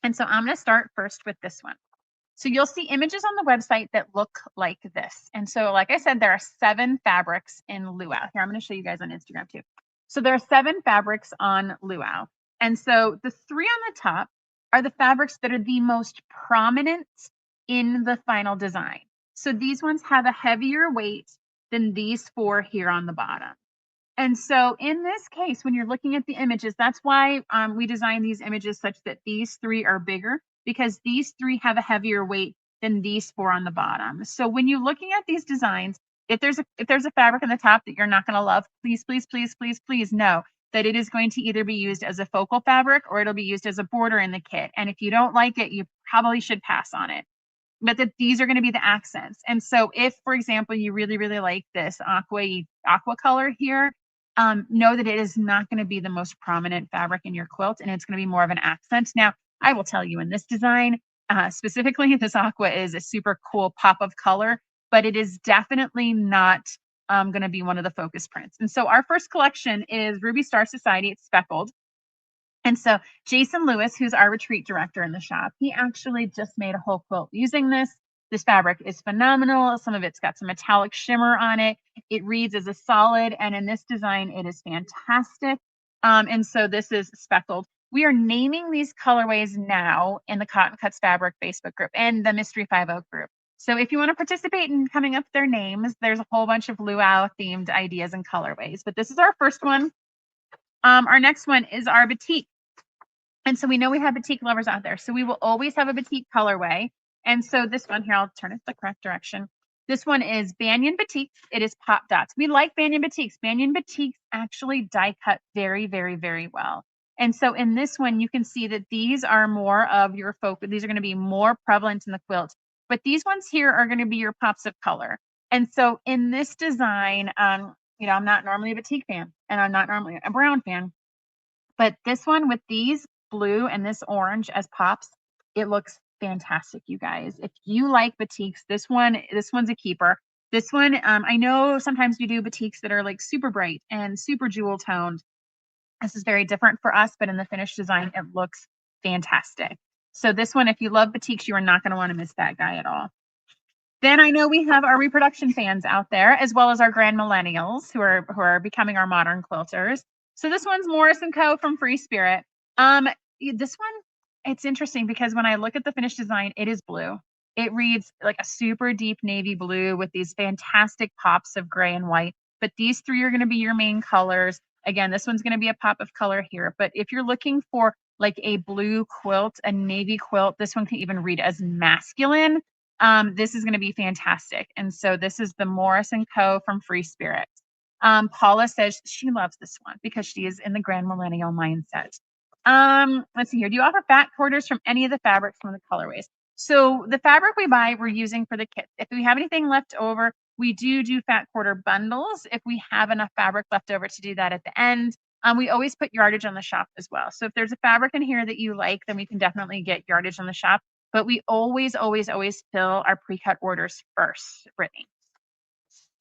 And so I'm going to start first with this one. So you'll see images on the website that look like this. And so, like I said, there are 7 fabrics in Luau. Here, I'm going to show you guys on Instagram too. So there are 7 fabrics on Luau. And so the 3 on the top are the fabrics that are the most prominent in the final design. So these ones have a heavier weight than these 4 here on the bottom. And so in this case, when you're looking at the images, that's why we designed these images such that these 3 are bigger, because these 3 have a heavier weight than these 4 on the bottom. So when you're looking at these designs, if there's a fabric on the top that you're not going to love, please, please, please, please, please know that it is going to either be used as a focal fabric or it'll be used as a border in the kit. And if you don't like it, you probably should pass on it. But that these are going to be the accents. And so if, for example, you really, really like this aqua color here, know that it is not going to be the most prominent fabric in your quilt, and it's going to be more of an accent. Now, I will tell you, in this design, specifically, this aqua is a super cool pop of color, but it is definitely not going to be one of the focus prints. And so our first collection is Ruby Star Society. It's speckled. And so Jason Lewis, who's our retreat director in the shop, he actually just made a whole quilt using this. This fabric is phenomenal. Some of it's got some metallic shimmer on it. It reads as a solid, and in this design, it is fantastic. And so this is speckled. We are naming these colorways now in the Cotton Cuts Fabric Facebook group and the Mystery 5-0 group. So if you want to participate in coming up with their names, there's a whole bunch of luau themed ideas and colorways. But this is our first one. Our next one is our batik. And so we know we have batik lovers out there. So we will always have a batik colorway. And so this one here, I'll turn it the correct direction. This one is Banyan Batik. It is pop dots. We like Banyan Batiks. Banyan Batiks actually die cut very, very, very well. And so in this one, you can see that these are more of your focus. These are going to be more prevalent in the quilt. But these ones here are going to be your pops of color. And so in this design, you know, I'm not normally a batik fan, and I'm not normally a brown fan. But this one with these blue and this orange as pops, it looks fantastic, you guys. If you like batiks, this one's a keeper. This one, I know sometimes we do batiks that are like super bright and super jewel toned. This is very different for us, but in the finished design, it looks fantastic. So this one, if you love batiks, you are not going to want to miss that guy at all. Then I know we have our reproduction fans out there, as well as our grand millennials who are becoming our modern quilters. So this one's Morris & Co. from Free Spirit. This one, it's interesting because when I look at the finished design, it is blue. It reads like a super deep navy blue with these fantastic pops of gray and white. But these 3 are going to be your main colors. Again, this one's going to be a pop of color here. But if you're looking for like a blue quilt, a navy quilt, this one can even read as masculine. This is going to be fantastic. And so this is the Morris & Co. from Free Spirit. Paula says she loves this one because she is in the grand millennial mindset. Let's see here. Do you offer fat quarters from any of the fabrics from the colorways? So the fabric we buy, we're using for the kit. If we have anything left over, we do fat quarter bundles. If we have enough fabric left over to do that at the end, we always put yardage on the shop as well. So if there's a fabric in here that you like, then we can definitely get yardage on the shop. But we always, always, always fill our pre-cut orders first, Brittany.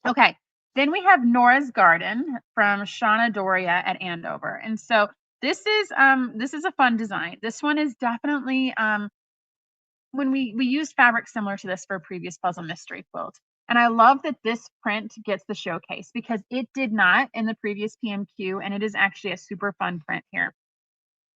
Okay. Then we have Nora's Garden from Shauna Doria at Andover. And so this is a fun design. This one is definitely when we used fabric similar to this for a previous puzzle mystery quilt. And I love that this print gets the showcase because it did not in the previous PMQ, and it is actually a super fun print here.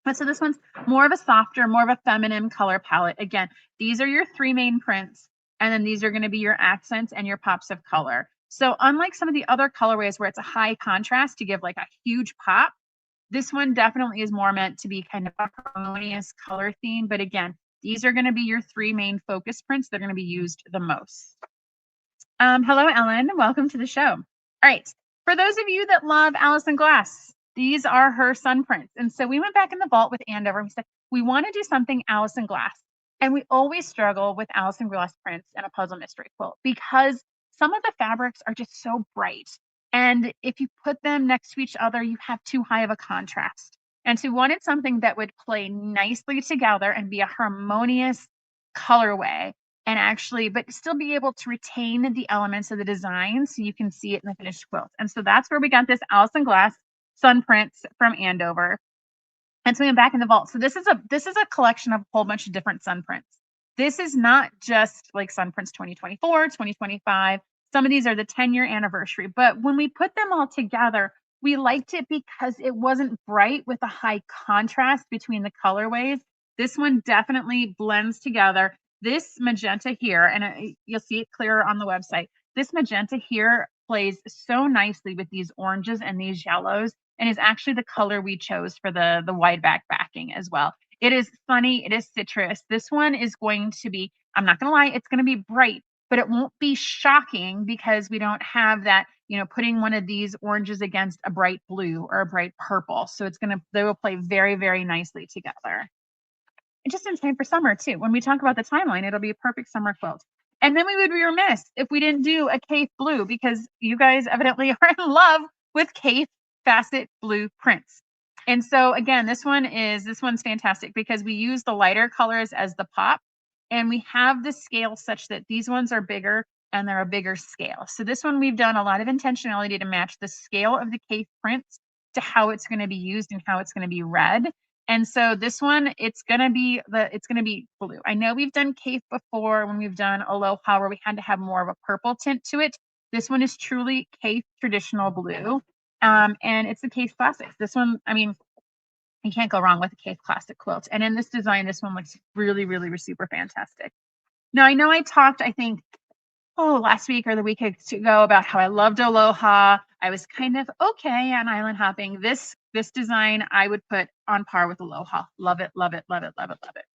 But so this one's more of a softer, more of a feminine color palette. Again, these are your 3 main prints, and then these are going to be your accents and your pops of color. So unlike some of the other colorways where it's a high contrast to give like a huge pop, this one definitely is more meant to be kind of a harmonious color theme. But again, these are going to be your three main focus prints. They're going to be used the most. Hello, Ellen. Welcome to the show. All right. For those of you that love Allison Glass, these are her sun prints. And so we went back in the vault with Andover and we said, we want to do something Allison Glass. And we always struggle with Allison Glass prints in a puzzle mystery quilt because some of the fabrics are just so bright. And if you put them next to each other, you have too high of a contrast. And so we wanted something that would play nicely together and be a harmonious colorway and actually, but still be able to retain the elements of the design so you can see it in the finished quilt. And so that's where we got this Allison Glass sun prints from Andover. And so we went back in the vault. So this is a collection of a whole bunch of different sun prints. This is not just like sun prints 2024, 2025. Some of these are the 10-year anniversary. But when we put them all together, we liked it because it wasn't bright with a high contrast between the colorways. This one definitely blends together. This magenta here, and you'll see it clearer on the website. This magenta here plays so nicely with these oranges and these yellows, and is actually the color we chose for the wide back backing as well. It is funny. It is citrus. This one is going to be, I'm not going to lie, it's going to be bright, but it won't be shocking because we don't have that, putting one of these oranges against a bright blue or a bright purple. So they will play very, very nicely together. Just in time for summer too. When we talk about the timeline, it'll be a perfect summer quilt. And then we would be remiss if we didn't do a Cape blue because you guys evidently are in love with Cape facet blue prints. And so again, this one's fantastic because we use the lighter colors as the pop, and we have the scale such that these ones are bigger and they're a bigger scale. So this one we've done a lot of intentionality to match the scale of the Cape prints to how it's going to be used and how it's going to be read. And so this one, it's gonna be blue. I know we've done Cape before when we've done Aloha where we had to have more of a purple tint to it. This one is truly Cape traditional blue. And it's the Cape Classics. This one, I mean, you can't go wrong with a Cape Classic quilt. And in this design, this one looks really, really super fantastic. Now, I know I talked, I think, last week or the week ago about how I loved Aloha. I was kind of okay on island hopping. This design I would put on par with Aloha. Love it, love it, love it, love it, love it.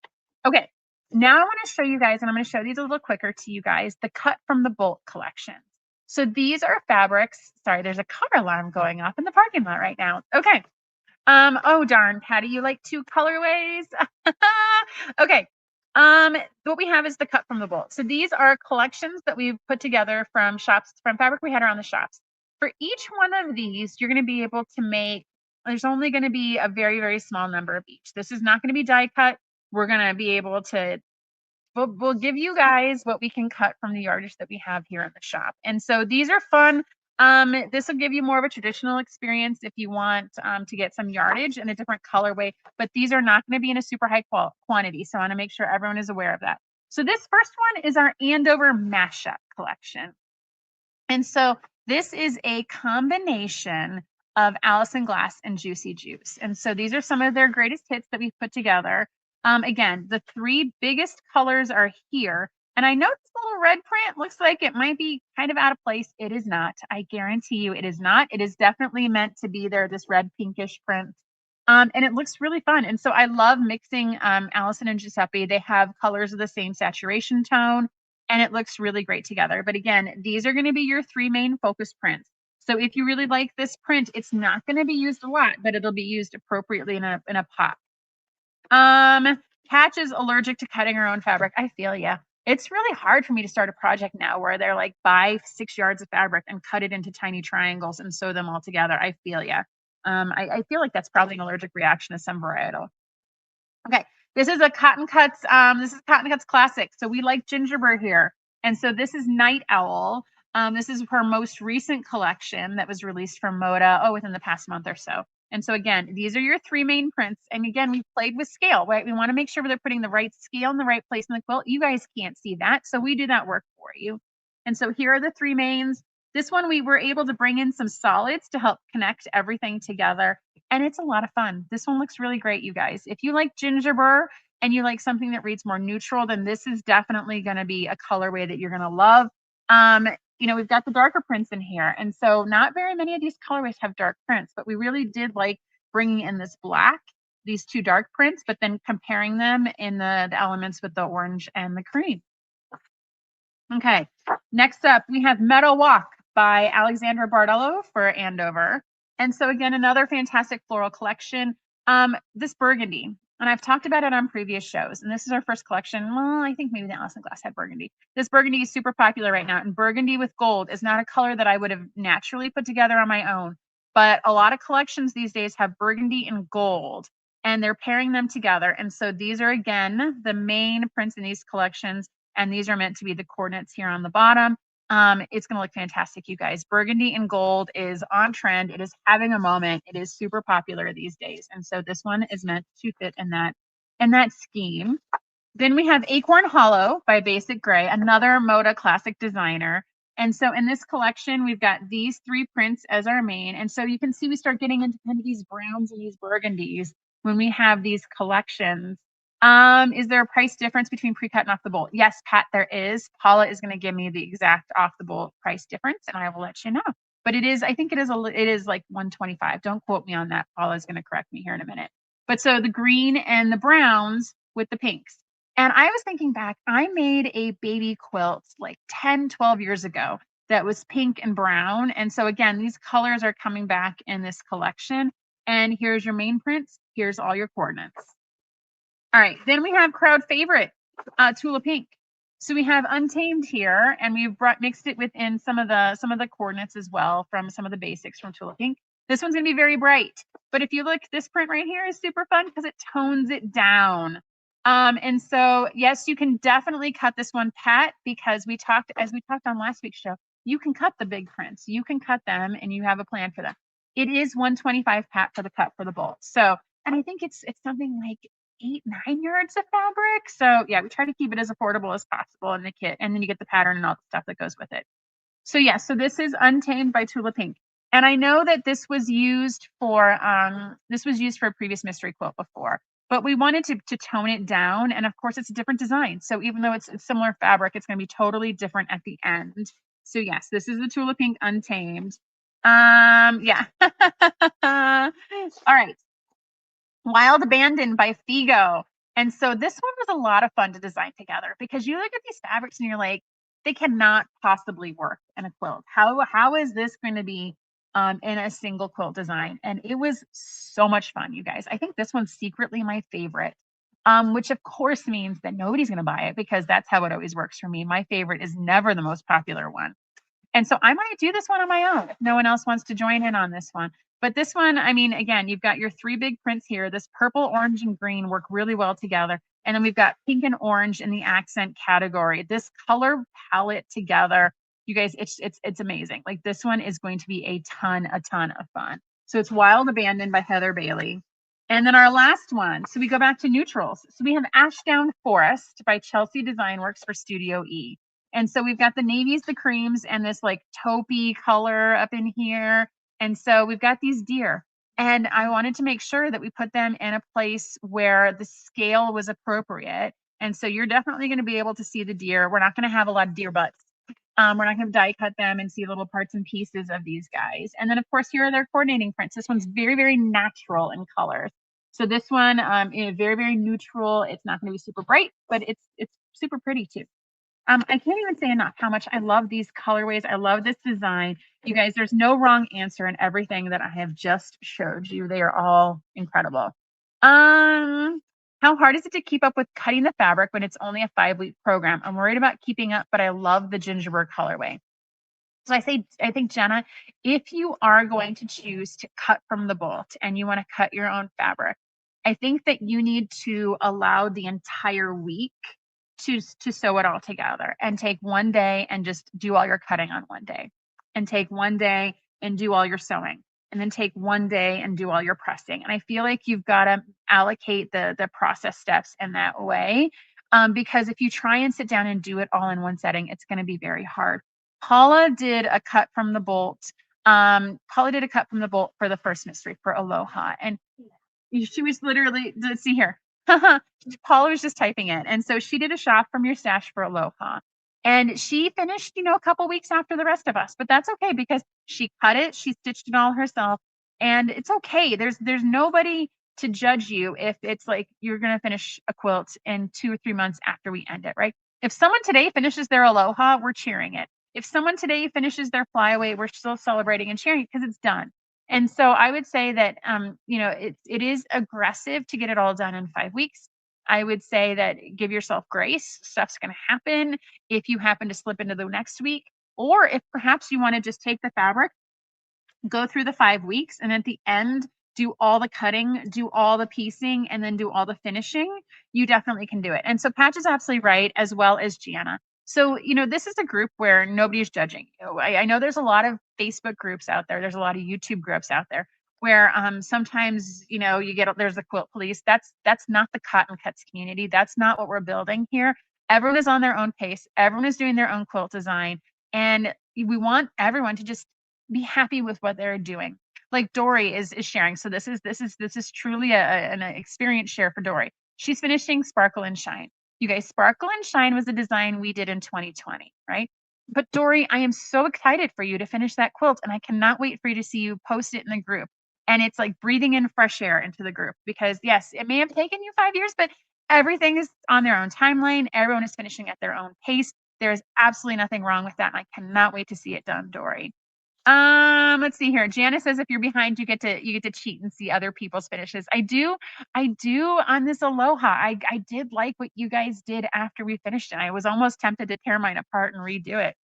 Okay, now I want to show you guys, and I'm going to show these a little quicker to you guys, the Cut from the Bolt collection. So these are fabrics. Sorry, there's a car alarm going off in the parking lot right now. Okay. Oh darn, Patty, you like two colorways? Okay. What we have is the Cut from the Bolt. So these are collections that we've put together from fabric we had around the shops. For each one of these, you're going to be able to make, there's only going to be a very, very small number of each. This is not going to be die cut. We're going to be able to, we'll give you guys what we can cut from the yardage that we have here in the shop. And so these are fun. This will give you more of a traditional experience if you want to get some yardage in a different colorway, but these are not going to be in a super high quantity. So I want to make sure everyone is aware of that. So this first one is our Andover mashup collection. And so this is a combination of Allison Glass and Juicy Juice. And so these are some of their greatest hits that we've put together. Again, the three biggest colors are here. And I know this little red print looks like it might be kind of out of place. It is not. I guarantee you it is not. It is definitely meant to be there, this red pinkish print. And it looks really fun. And so I love mixing Allison and Giuseppe. They have colors of the same saturation tone, and it looks really great together. But again, these are going to be your three main focus prints. So if you really like this print, it's not going to be used a lot, but it'll be used appropriately in a pop. Catch is allergic to cutting her own fabric. I feel ya. It's really hard for me to start a project now where they're like, buy 6 yards of fabric and cut it into tiny triangles and sew them all together. I feel ya. I feel like that's probably an allergic reaction to some varietal. Okay, this is a Cotton Cuts. This is Cotton Cuts Classic. So we like gingerbread here. And so this is Night Owl. This is her most recent collection that was released from Moda, within the past month or so. And so again, these are your three main prints. And again, we played with scale, right? We want to make sure they're putting the right scale in the right place in the quilt. You guys can't see that, so we do that work for you. And so here are the three mains. This one, we were able to bring in some solids to help connect everything together. And it's a lot of fun. This one looks really great, you guys. If you like gingerbread and you like something that reads more neutral, then this is definitely going to be a colorway that you're going to love. you know, we've got the darker prints in here. And so not very many of these colorways have dark prints, but we really did like bringing in this black, these two dark prints, but then comparing them in the elements with the orange and the cream. Okay, next up we have Meadow Walk by Alexandra Bardello for Andover. And so again, another fantastic floral collection. This burgundy, and I've talked about it on previous shows, and this is our first collection. Well, I think maybe the Allison Glass had burgundy. This burgundy is super popular right now, and burgundy with gold is not a color that I would have naturally put together on my own, but a lot of collections these days have burgundy and gold, and they're pairing them together. And so these are, again, the main prints in these collections, and these are meant to be the coordinates here on the bottom. It's going to look fantastic, you guys. Burgundy and gold is on trend. It is having a moment. It is super popular these days. And so this one is meant to fit in that scheme. Then we have Acorn Hollow by Basic Gray, another Moda classic designer. And so in this collection, we've got these three prints as our main. And so you can see we start getting into kind of these browns and these burgundies when we have these collections. Is there a price difference between pre-cut and off the bolt? Yes, Pat, there is. Paula is going to give me the exact off the bolt price difference, and I will let you know. But it is, I think it is like $125. Don't quote me on that. Paula is going to correct me here in a minute. But so the green and the browns with the pinks. And I was thinking back, I made a baby quilt like 10, 12 years ago that was pink and brown. And so again, these colors are coming back in this collection. And here's your main prints. Here's all your coordinates. All right, then we have crowd favorite, Tula Pink. So we have Untamed here, and we've mixed it within some of the coordinates as well from some of the basics from Tula Pink. This one's gonna be very bright, but if you look, this print right here is super fun because it tones it down. And so yes, you can definitely cut this one, Pat, because as we talked on last week's show, you can cut the big prints, you can cut them, and you have a plan for them. It is $125, Pat, for the cut for the bolt. So, and I think it's something like 8-9 yards of fabric. So yeah, we try to keep it as affordable as possible in the kit, and then you get the pattern and all the stuff that goes with it. So yeah, so this is Untamed by Tula Pink, and I know that this was used for a previous mystery quilt before, but we wanted to tone it down, and of course it's a different design. So even though it's similar fabric, it's going to be totally different at the end. So yes, this is the Tula Pink Untamed. Yeah. All right. Wild Abandon by Figo. And so this one was a lot of fun to design together because you look at these fabrics and you're like, they cannot possibly work in a quilt. How is this going to be in a single quilt design? And it was so much fun, you guys. I think this one's secretly my favorite, which of course means that nobody's going to buy it because that's how it always works for me. My favorite is never the most popular one. And so I might do this one on my own if no one else wants to join in on this one. But this one, I mean, again, you've got your three big prints here. This purple, orange, and green work really well together. And then we've got pink and orange in the accent category. This color palette together, you guys, it's amazing. Like this one is going to be a ton of fun. So it's Wild Abandon by Heather Bailey. And then our last one, so we go back to neutrals. So we have Ashdown Forest by Chelsea Design Works for Studio E. And so we've got the navies, the creams, and this like taupey color up in here. And so we've got these deer. And I wanted to make sure that we put them in a place where the scale was appropriate. And so you're definitely going to be able to see the deer. We're not going to have a lot of deer butts. We're not going to die cut them and see little parts and pieces of these guys. And then, of course, here are their coordinating prints. This one's very, very natural in colors. So this one is very, very neutral. It's not going to be super bright, but it's super pretty too. I can't even say enough how much I love these colorways. I love this design. You guys, there's no wrong answer in everything that I have just showed you. They are all incredible. How hard is it to keep up with cutting the fabric when it's only a 5-week program? I'm worried about keeping up, but I love the gingerbread colorway. So I think, Jenna, if you are going to choose to cut from the bolt and you want to cut your own fabric, I think that you need to allow the entire week to sew it all together and take one day and just do all your cutting on one day, and take one day and do all your sewing, and then take one day and do all your pressing. And I feel like you've got to allocate the process steps in that way, because if you try and sit down and do it all in one setting, it's going to be very hard. Paula did a cut from the bolt. Paula did a cut from the bolt for the first mystery for Aloha, and she was literally, let's see here. Paula was just typing it. And so she did a shop from your stash for Aloha. And she finished, a couple weeks after the rest of us, but that's okay because she cut it, she stitched it all herself, and it's okay. There's nobody to judge you if it's like you're going to finish a quilt in 2 or 3 months after we end it, right? If someone today finishes their aloha, we're cheering it. If someone today finishes their flyaway, we're still celebrating and cheering because it's done. And so I would say that it is aggressive to get it all done in 5 weeks. I would say that give yourself grace. Stuff's going to happen if you happen to slip into the next week, or if perhaps you want to just take the fabric, go through the 5 weeks, and at the end, do all the cutting, do all the piecing, and then do all the finishing, you definitely can do it. And so Patch is absolutely right, as well as Gianna. So, this is a group where nobody's judging. I know there's a lot of Facebook groups out there. There's a lot of YouTube groups out there where sometimes, there's a quilt police. That's not the cotton cuts community. That's not what we're building here. Everyone is on their own pace. Everyone is doing their own quilt design. And we want everyone to just be happy with what they're doing. Like Dory is sharing. So this is truly an experience share for Dory. She's finishing Sparkle and Shine. You guys, Sparkle and Shine was a design we did in 2020, right? But Dory, I am so excited for you to finish that quilt, and I cannot wait for you to see you post it in the group. And it's like breathing in fresh air into the group because yes, it may have taken you 5 years, but everything is on their own timeline. Everyone is finishing at their own pace. There's absolutely nothing wrong with that. And I cannot wait to see it done, Dory. Let's see here. Janice says if you're behind, you get to cheat and see other people's finishes. I do on this Aloha. I did like what you guys did after we finished it. I was almost tempted to tear mine apart and redo it.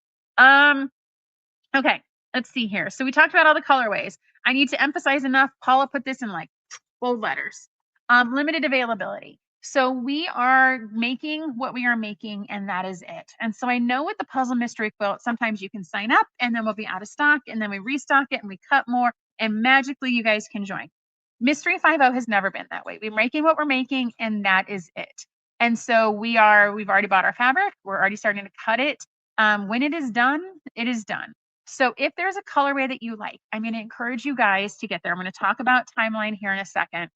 Okay, let's see here. So we talked about all the colorways. I need to emphasize enough. Paula put this in like bold letters. Limited availability. So we are making what we are making, and that is it. And so I know with the puzzle mystery quilt, sometimes you can sign up and then we'll be out of stock, and then we restock it and we cut more, and magically you guys can join. Mystery 5-0 has never been that way. We're making what we're making, and that is it. And so we've already bought our fabric. We're already starting to cut it. When it is done, it is done. So if there's a colorway that you like, I'm going to encourage you guys to get there. I'm going to talk about timeline here in a second.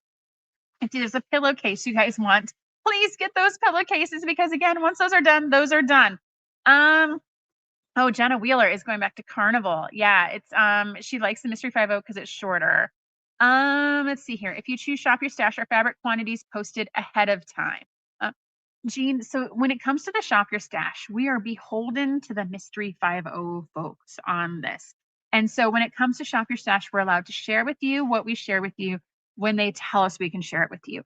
If there's a pillowcase you guys want, please get those pillowcases because again, once those are done, those are done. Oh, Jenna Wheeler is going back to Carnival. Yeah, it's she likes the Mystery 5-0 because it's shorter. Let's see here. If you choose shop your stash, our fabric quantities posted ahead of time. Jean, so when it comes to the shop your stash, we are beholden to the Mystery 5-0 folks on this. And so when it comes to shop your stash, we're allowed to share with you what we share with you when they tell us we can share it with you.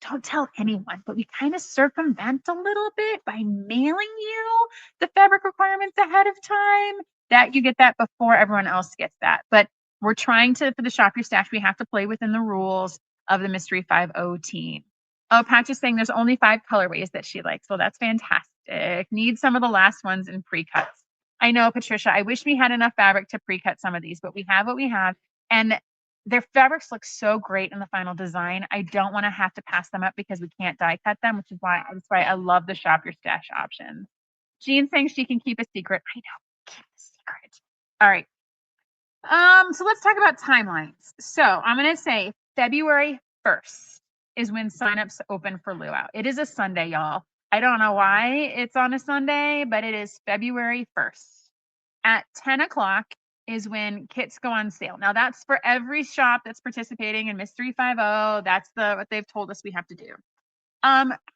Don't tell anyone, but we kind of circumvent a little bit by mailing you the fabric requirements ahead of time, that you get that before everyone else gets that. But we're trying to, for the shop your stash, we have to play within the rules of the Mystery 5-0 team. Oh, Patch is saying there's only 5 colorways that she likes. Well, that's fantastic. Need some of the last ones in pre-cuts. I know, Patricia, I wish we had enough fabric to pre-cut some of these, but we have what we have. And their fabrics look so great in the final design. I don't want to have to pass them up because we can't die cut them, which is why I love the shop your stash options. Jean saying she can keep a secret. I know, keep a secret. All right. So let's talk about timelines. So I'm going to say February 1st is when signups open for Luau. It is a Sunday, y'all. I don't know why it's on a Sunday, but it is February 1st. At 10 o'clock is when kits go on sale. Now that's for every shop that's participating in Mystery 5-0. That's what they've told us we have to do.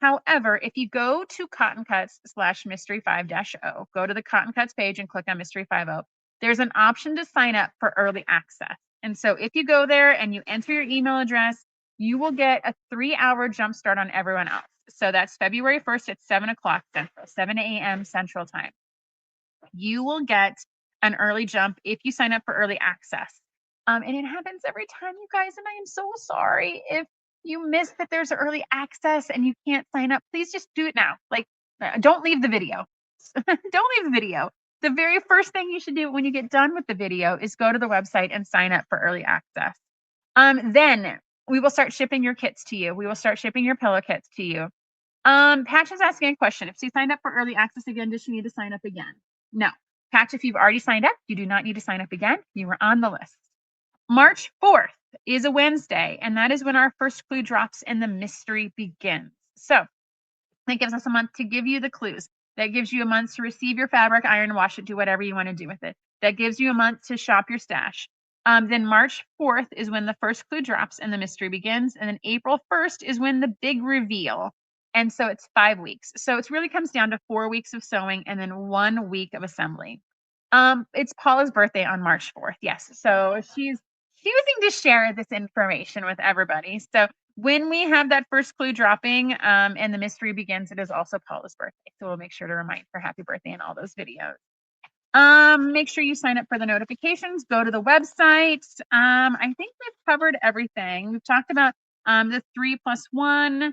However, if you go to Cotton Cuts / Mystery 5-0, go to the Cotton Cuts page and click on Mystery 5-0, there's an option to sign up for early access. And so if you go there and you enter your email address, you will get a 3-hour jump start on everyone else. So that's February 1st at 7 o'clock Central, 7 a.m. Central time. You will get an early jump if you sign up for early access. And it happens every time, you guys, and I am so sorry if you miss that there's early access and you can't sign up. Please just do it now. Like, don't leave the video. Don't leave the video. The very first thing you should do when you get done with the video is go to the website and sign up for early access. Then we will start shipping your kits to you. We will start shipping your pillow kits to you. Patch is asking a question. If she signed up for early access again, does she need to sign up again? No. Patch, if you've already signed up, you do not need to sign up again. You are on the list. March 4th is a Wednesday, and that is when our first clue drops and the mystery begins. So that gives us a month to give you the clues. That gives you a month to receive your fabric, iron, wash it, do whatever you want to do with it. That gives you a month to shop your stash. Then March 4th is when the first clue drops and the mystery begins. And then April 1st is when the big reveal. And so it's 5 weeks. So it really comes down to 4 weeks of sewing and then 1 week of assembly. It's Paula's birthday on March 4th. Yes. So she's choosing to share this information with everybody. So when we have that first clue dropping and the mystery begins, it is also Paula's birthday. So we'll make sure to remind her happy birthday in all those videos. Make sure you sign up for the notifications. Go to the website. I think we've covered everything. We've talked about the 3+1,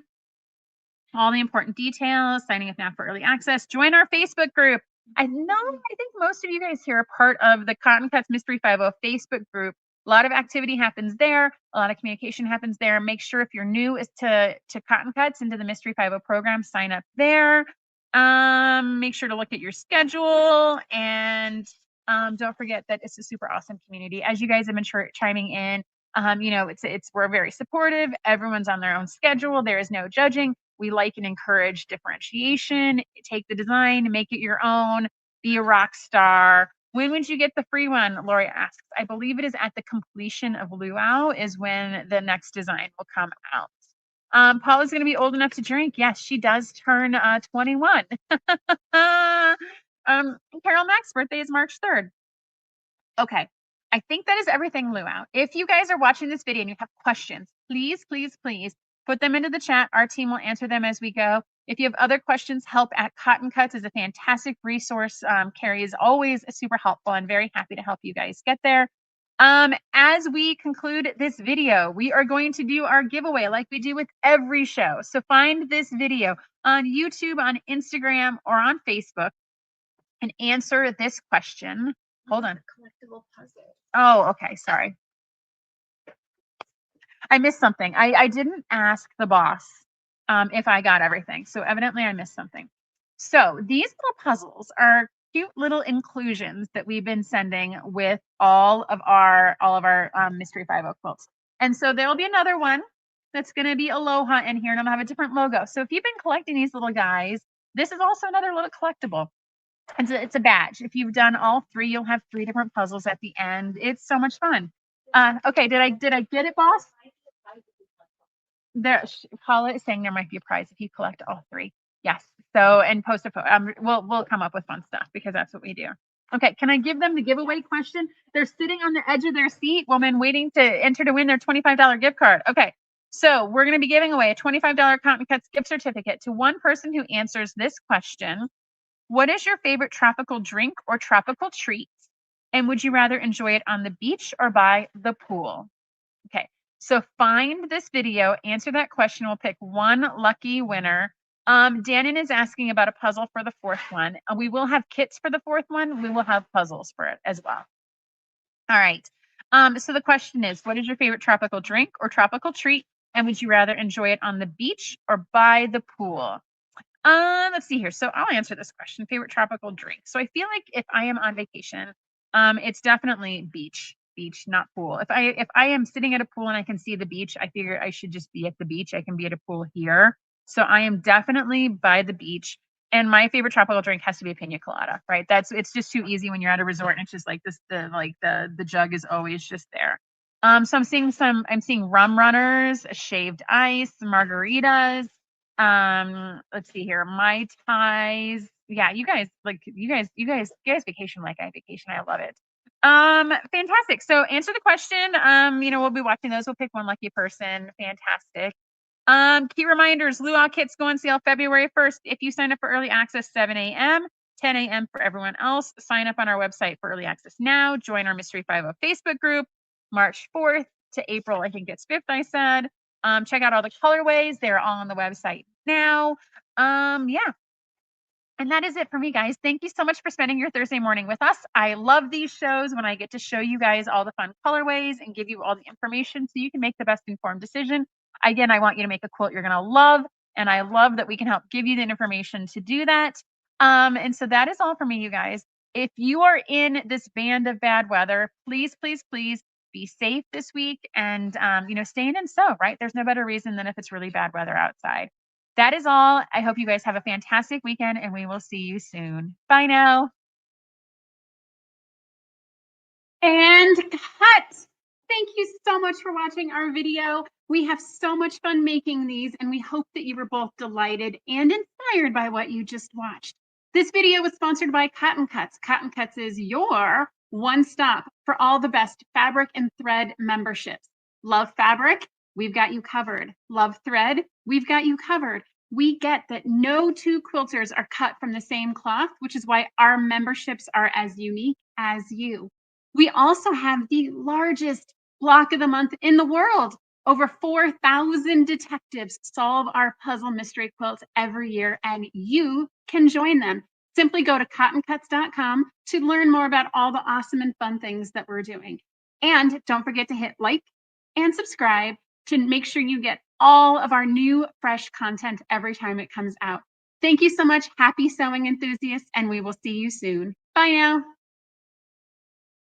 all the important details, signing up now for early access. Join our Facebook group. I think most of you guys here are part of the Cotton Cuts Mystery 5-0 Facebook group. A lot of activity happens there. A lot of communication happens there. Make sure if you're new to Cotton Cuts into the Mystery 5-0 program, sign up there. Make sure to look at your schedule and don't forget that it's a super awesome community. As you guys have been chiming in, we're very supportive. Everyone's on their own schedule. There is no judging. We like and encourage differentiation. Take the design, make it your own, be a rock star. When would you get the free one? Lori asks. I believe it is at the completion of Luau is when the next design will come out. Paula's going to be old enough to drink. Yes, she does turn 21. Carol Mack's birthday is March 3rd. Okay. I think that is everything, Luau. If you guys are watching this video and you have questions, please, please, please put them into the chat. Our team will answer them as we go. If you have other questions, help at Cotton Cuts is a fantastic resource. Carrie is always super helpful and very happy to help you guys get there. As we conclude this video, we are going to do our giveaway like we do with every show. So find this video on YouTube, on Instagram, or on Facebook and answer this question. Hold on. Collectible puzzle. Oh, okay. Sorry. I missed something. I didn't ask the boss if I got everything. So evidently I missed something. So these little puzzles are cute little inclusions that we've been sending with all of our Mystery 5-0 quilts. And so there'll be another one that's going to be Aloha in here and I'm going to have a different logo. So if you've been collecting these little guys, this is also another little collectible. It's a badge. If you've done all 3, you'll have 3 different puzzles at the end. It's so much fun. Okay, did I get it, boss? There, Paula is saying there might be a prize if you collect all 3. Yes. So and post a photo. We'll come up with fun stuff because that's what we do. Okay, can I give them the giveaway question? They're sitting on the edge of their seat, woman, waiting to enter to win their $25 gift card. Okay, so we're going to be giving away a $25 Cotton Cuts gift certificate to one person who answers this question. What is your favorite tropical drink or tropical treat? And would you rather enjoy it on the beach or by the pool? Okay, so find this video, answer that question. We'll pick one lucky winner. Dannon is asking about a puzzle for the 4th one. We will have kits for the 4th one. We will have puzzles for it as well. All right. So the question is, what is your favorite tropical drink or tropical treat? And would you rather enjoy it on the beach or by the pool? Let's see here. So I'll answer this question. Favorite tropical drink. So I feel like if I am on vacation, it's definitely beach, not pool. If I am sitting at a pool and I can see the beach, I figure I should just be at the beach. I can be at a pool here. So I am definitely by the beach. And my favorite tropical drink has to be a pina colada, right? It's just too easy when you're at a resort and it's just like this, the jug is always just there. So I'm seeing rum runners, shaved ice, margaritas. Let's see here, Mai Tais. Yeah, you guys vacation like I vacation. I love it. Fantastic. So answer the question. We'll be watching those. We'll pick one lucky person. Fantastic. Key reminders, Luau kits go on sale February 1st. If you sign up for early access, 7 a.m., 10 a.m. for everyone else. Sign up on our website for early access now. Join our Mystery 5-0 Facebook group, March 4th to April, I think it's 5th, I said. Check out all the colorways. They're all on the website now. Yeah. And that is it for me, guys. Thank you so much for spending your Thursday morning with us. I love these shows when I get to show you guys all the fun colorways and give you all the information so you can make the best informed decision. Again, I want you to make a quilt you're going to love. And I love that we can help give you the information to do that. And so that is all for me, you guys. If you are in this band of bad weather, please, please, please be safe this week and, stay in and sew, right? There's no better reason than if it's really bad weather outside. That is all. I hope you guys have a fantastic weekend and we will see you soon. Bye now. And cut. Thank you so much for watching our video. We have so much fun making these, and we hope that you were both delighted and inspired by what you just watched. This video was sponsored by Cotton Cuts. Cotton Cuts is your one stop for all the best fabric and thread memberships. Love fabric? We've got you covered. Love thread? We've got you covered. We get that no two quilters are cut from the same cloth, which is why our memberships are as unique as you. We also have the largest block of the month in the world. Over 4,000 detectives solve our puzzle mystery quilts every year, and you can join them. Simply go to cottoncuts.com to learn more about all the awesome and fun things that we're doing. And don't forget to hit like and subscribe to make sure you get all of our new fresh content every time it comes out. Thank you so much. Happy sewing enthusiasts, and we will see you soon. Bye now.